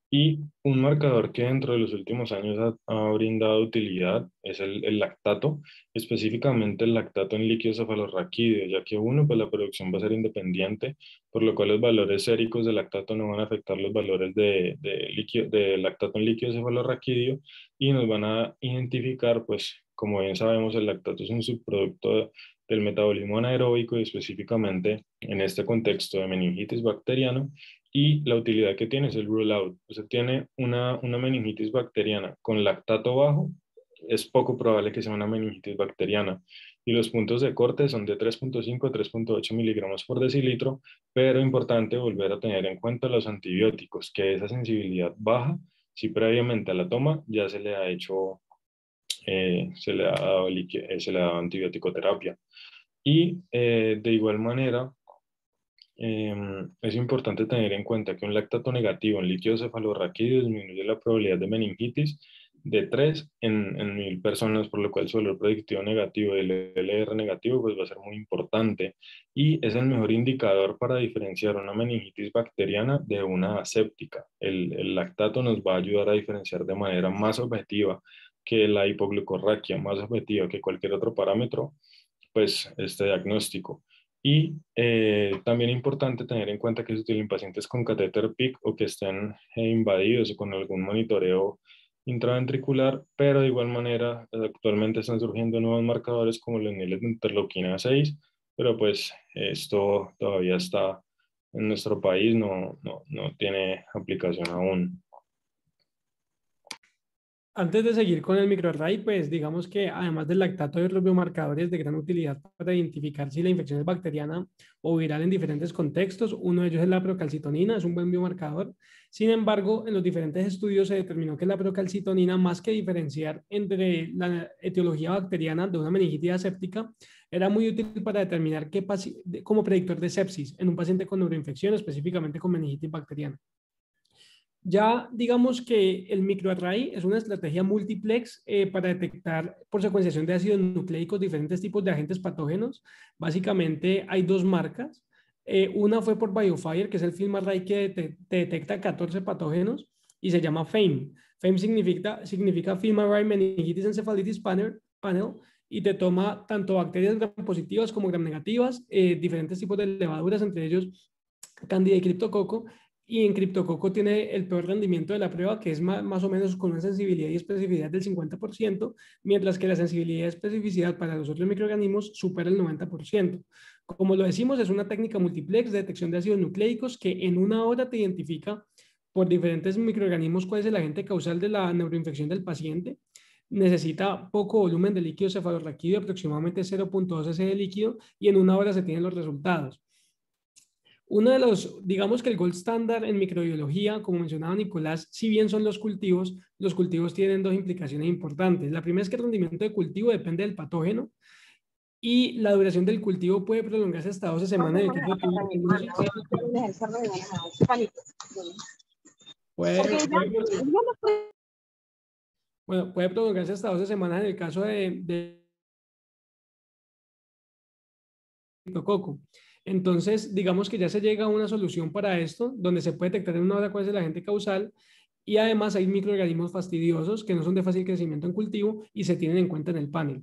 Y un marcador que dentro de los últimos años ha brindado utilidad es el lactato, específicamente el lactato en líquido cefalorraquídeo, ya que uno, pues la producción va a ser independiente, por lo cual los valores séricos de lactato no van a afectar los valores de lactato en líquido cefalorraquídeo y nos van a identificar, pues como bien sabemos, el lactato es un subproducto del metabolismo anaeróbico y específicamente en este contexto de meningitis bacteriana, y la utilidad que tiene es el rule out. O sea, tiene una meningitis bacteriana con lactato bajo, es poco probable que sea una meningitis bacteriana. Y los puntos de corte son de 3,5 a 3,8 miligramos por decilitro, pero importante volver a tener en cuenta los antibióticos, que esa sensibilidad baja si previamente a la toma ya se le ha hecho, se le ha dado antibiótico terapia. Y de igual manera, es importante tener en cuenta que un lactato negativo en líquido cefalorraquídeo disminuye la probabilidad de meningitis de 3 en 1000 personas, por lo cual su valor predictivo negativo y el LR negativo pues va a ser muy importante y es el mejor indicador para diferenciar una meningitis bacteriana de una aséptica. El lactato nos va a ayudar a diferenciar de manera más objetiva que la hipoglucorraquia, más objetiva que cualquier otro parámetro, pues este diagnóstico. Y también importante tener en cuenta que se utilizan pacientes con catéter PIC o que estén invadidos o con algún monitoreo intraventricular, pero de igual manera actualmente están surgiendo nuevos marcadores como los niveles de interleuquina 6, pero pues esto todavía está en nuestro país, no tiene aplicación aún. Antes de seguir con el microarray, pues digamos que además del lactato hay otros biomarcadores de gran utilidad para identificar si la infección es bacteriana o viral en diferentes contextos. Uno de ellos es la procalcitonina, es un buen biomarcador. Sin embargo, en los diferentes estudios se determinó que la procalcitonina, más que diferenciar entre la etiología bacteriana de una meningitis aséptica, era muy útil para determinar como predictor de sepsis en un paciente con neuroinfección, específicamente con meningitis bacteriana. Ya digamos que el microarray es una estrategia multiplex para detectar por secuenciación de ácidos nucleicos diferentes tipos de agentes patógenos. Básicamente hay dos marcas. Una fue por BioFire, que es el Film Array que te detecta 14 patógenos y se llama FAME. FAME significa Film Array Meningitis Encephalitis Panel y te toma tanto bacterias gram positivas como gram negativas, diferentes tipos de levaduras, entre ellos Candida y Cryptococcus, y en Cryptococcus tiene el peor rendimiento de la prueba, que es más o menos con una sensibilidad y especificidad del 50%, mientras que la sensibilidad y especificidad para los otros microorganismos supera el 90%. Como lo decimos, es una técnica multiplex de detección de ácidos nucleicos que en una hora te identifica por diferentes microorganismos cuál es el agente causal de la neuroinfección del paciente. Necesita poco volumen de líquido cefalorraquídeo, aproximadamente 0,2 cc de líquido, y en una hora se tienen los resultados. Uno de los, digamos que el gold standard en microbiología, como mencionaba Nicolás, si bien son los cultivos tienen dos implicaciones importantes. La primera es que el rendimiento de cultivo depende del patógeno y la duración del cultivo puede prolongarse hasta 12 semanas en el caso de que Puede, Porque puede, digamos, bueno, puede prolongarse hasta 12 semanas en el caso de criptococo. Entonces, digamos que ya se llega a una solución para esto, donde se puede detectar en una hora cuál es el agente causal y además hay microorganismos fastidiosos que no son de fácil crecimiento en cultivo y se tienen en cuenta en el panel.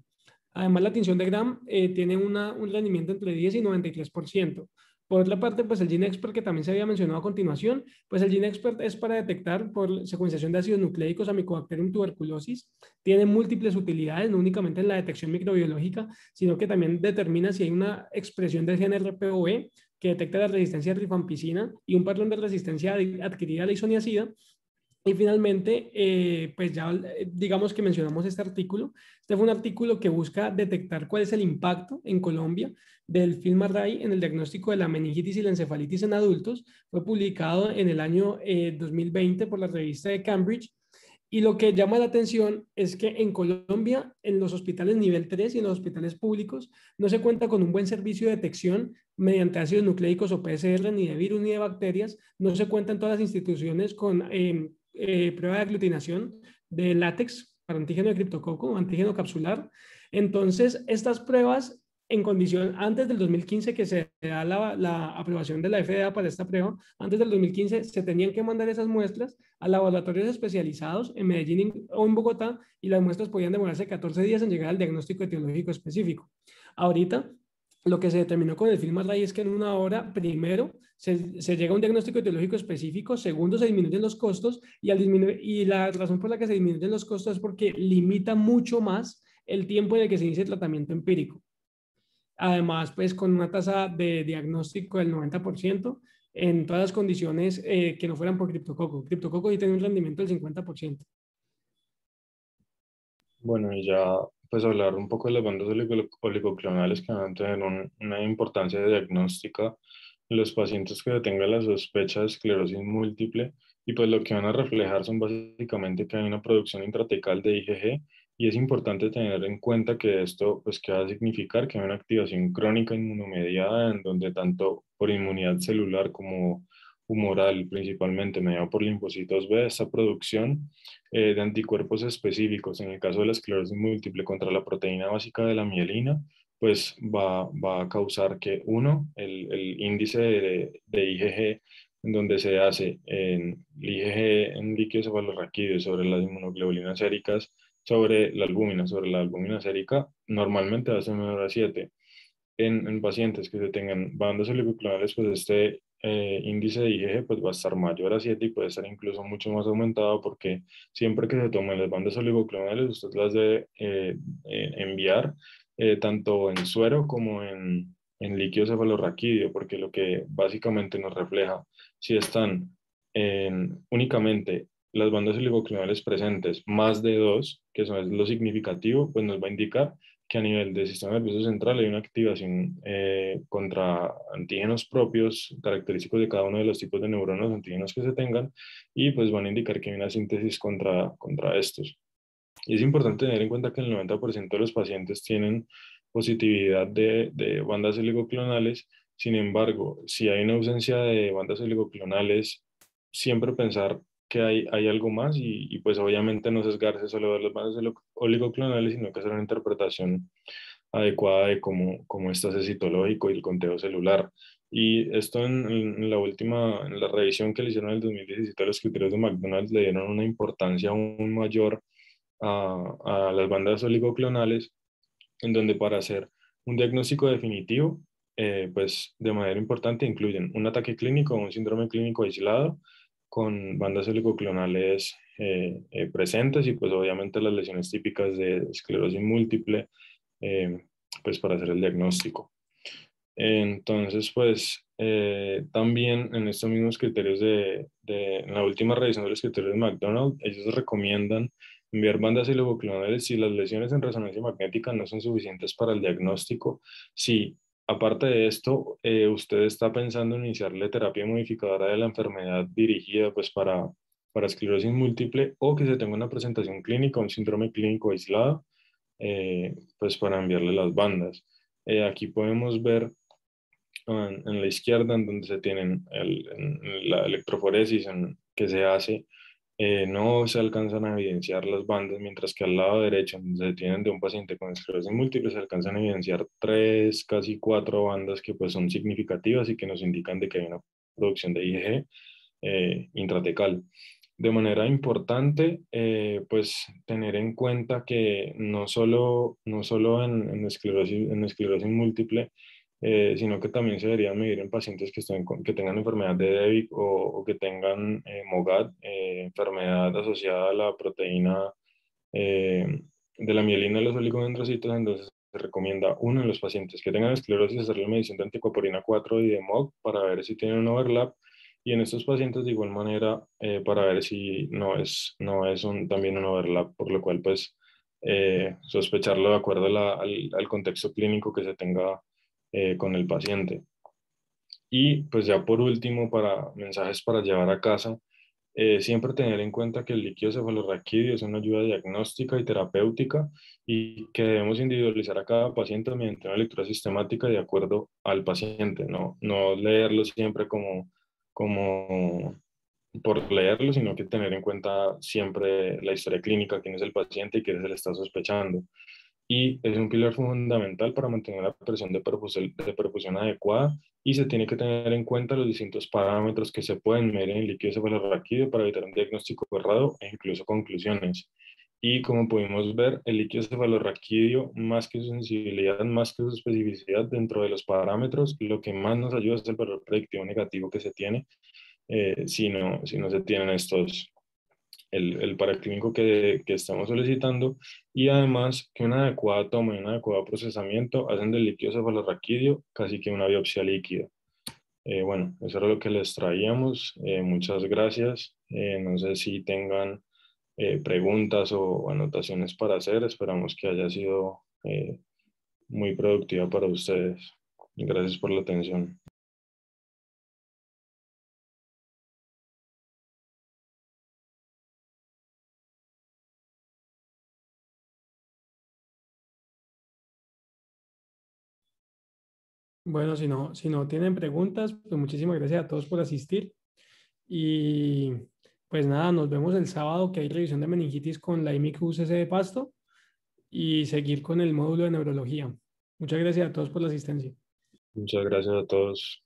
Además, la tinción de Gram tiene un rendimiento entre 10 y 93%. Por otra parte, pues el GeneXpert que también se había mencionado a continuación, pues el GeneXpert es para detectar por secuenciación de ácidos nucleicos a Mycobacterium tuberculosis. Tiene múltiples utilidades, no únicamente en la detección microbiológica, sino que también determina si hay una expresión del gen RPOE que detecta la resistencia a rifampicina y un patrón de resistencia adquirida a la isoniazida. Y finalmente, pues ya digamos que mencionamos este artículo. Este fue un artículo que busca detectar cuál es el impacto en Colombia del FilmArray en el diagnóstico de la meningitis y la encefalitis en adultos. Fue publicado en el año 2020 por la revista de Cambridge. Y lo que llama la atención es que en Colombia, en los hospitales nivel 3 y en los hospitales públicos, no se cuenta con un buen servicio de detección mediante ácidos nucleicos o PCR, ni de virus ni de bacterias. No se cuentan todas las instituciones con prueba de aglutinación de látex para antígeno de criptococo o antígeno capsular. Entonces, estas pruebas en condición, antes del 2015 que se da la aprobación de la FDA para esta prueba, antes del 2015 se tenían que mandar esas muestras a laboratorios especializados en Medellín o en Bogotá y las muestras podían demorarse 14 días en llegar al diagnóstico etiológico específico. Ahorita, lo que se determinó con el FilmArray es que en una hora, primero, se llega a un diagnóstico etiológico específico, segundo, se disminuyen los costos y la razón por la que se disminuyen los costos es porque limita mucho más el tiempo en el que se inicia el tratamiento empírico. Además, pues con una tasa de diagnóstico del 90% en todas las condiciones que no fueran por criptococo. Criptococo sí tiene un rendimiento del 50%. Bueno, y ya pues hablar un poco de las bandas oligoclonales que van a tener una importancia diagnóstica en los pacientes que tengan la sospecha de esclerosis múltiple y pues lo que van a reflejar son básicamente que hay una producción intratecal de IgG y es importante tener en cuenta que esto pues que va a significar que hay una activación crónica inmunomediada en donde tanto por inmunidad celular como humoral, principalmente mediado por linfocitos B, esta producción de anticuerpos específicos, en el caso de la esclerosis múltiple contra la proteína básica de la mielina, pues va a causar que uno, el índice de IgG, en donde se hace en el IgG en líquido cefalorraquídeo sobre las inmunoglobulinas séricas, sobre la albúmina sérica, normalmente va a ser menor a 7 en pacientes que se tengan bandas oligoclonales, pues este índice de IgG pues va a estar mayor a 7 y puede estar incluso mucho más aumentado porque siempre que se tomen las bandas oligoclonales, usted las debe enviar tanto en suero como en líquido cefalorraquídeo, porque lo que básicamente nos refleja si están únicamente las bandas oligoclonales presentes más de 2, que eso es lo significativo, pues nos va a indicar que a nivel del sistema nervioso central hay una activación contra antígenos propios, característicos de cada uno de los tipos de neuronas antígenos que se tengan, y pues van a indicar que hay una síntesis contra estos. Y es importante tener en cuenta que el 90% de los pacientes tienen positividad de bandas oligoclonales. Sin embargo, si hay una ausencia de bandas oligoclonales, siempre pensar que hay algo más y pues obviamente no sesgarse solo a ver las bandas oligoclonales, sino que hacer una interpretación adecuada de cómo está ese citológico y el conteo celular. Y esto en en la revisión que le hicieron en el 2017 a los criterios de McDonald's, le dieron una importancia aún mayor a las bandas oligoclonales, en donde para hacer un diagnóstico definitivo, pues de manera importante incluyen un ataque clínico o un síndrome clínico aislado con bandas oligoclonales presentes y pues obviamente las lesiones típicas de esclerosis múltiple, eh, pues para hacer el diagnóstico. Entonces, pues también en estos mismos criterios en la última revisión de los criterios de McDonald's, ellos recomiendan enviar bandas oligoclonales si las lesiones en resonancia magnética no son suficientes para el diagnóstico. Si aparte de esto, usted está pensando en iniciarle terapia modificadora de la enfermedad dirigida pues para esclerosis múltiple o que se tenga una presentación clínica, un síndrome clínico aislado, pues para enviarle las bandas. Aquí podemos ver en la izquierda, en donde se tienen la electroforesis que se hace, no se alcanzan a evidenciar las bandas, mientras que al lado derecho, donde se tienen de un paciente con esclerosis múltiple, se alcanzan a evidenciar tres, casi cuatro bandas que pues son significativas y que nos indican de que hay una producción de IgG intratecal. De manera importante, pues tener en cuenta que no solo en esclerosis múltiple, sino que también se deberían medir en pacientes que tengan enfermedad de DEBIC o que tengan MOGAD, enfermedad asociada a la proteína eh, de la mielina de los oligodendrocitos. Entonces se recomienda, uno, en los pacientes que tengan esclerosis, hacerle medición de anticoapolina 4 y de MOG para ver si tienen un overlap, y en estos pacientes de igual manera para ver si no es también un overlap, por lo cual pues sospecharlo de acuerdo al contexto clínico que se tenga con el paciente. Y pues ya por último, para mensajes para llevar a casa, siempre tener en cuenta que el líquido cefalorraquídeo es una ayuda diagnóstica y terapéutica y que debemos individualizar a cada paciente mediante una lectura sistemática de acuerdo al paciente, no leerlo siempre como por leerlo, sino que tener en cuenta siempre la historia clínica, quién es el paciente y qué se le está sospechando. Y es un pilar fundamental para mantener la presión de perfusión adecuada, y se tiene que tener en cuenta los distintos parámetros que se pueden medir en el líquido cefalorraquídeo para evitar un diagnóstico errado e incluso conclusiones. Y como pudimos ver, el líquido cefalorraquídeo, más que su sensibilidad, más que su especificidad dentro de los parámetros, lo que más nos ayuda es el valor predictivo negativo que se tiene si no se tienen el paraclínico que estamos solicitando, y además que una adecuada toma y un adecuado procesamiento hacen del líquido cefalorraquídeo casi que una biopsia líquida. Bueno, eso era lo que les traíamos. Muchas gracias. No sé si tengan preguntas o anotaciones para hacer. Esperamos que haya sido muy productiva para ustedes. Gracias por la atención. Bueno, si no tienen preguntas, pues muchísimas gracias a todos por asistir. Y pues nada, nos vemos el sábado que hay revisión de meningitis con la IMIC UCC de Pasto y seguir con el módulo de neurología. Muchas gracias a todos por la asistencia. Muchas gracias a todos.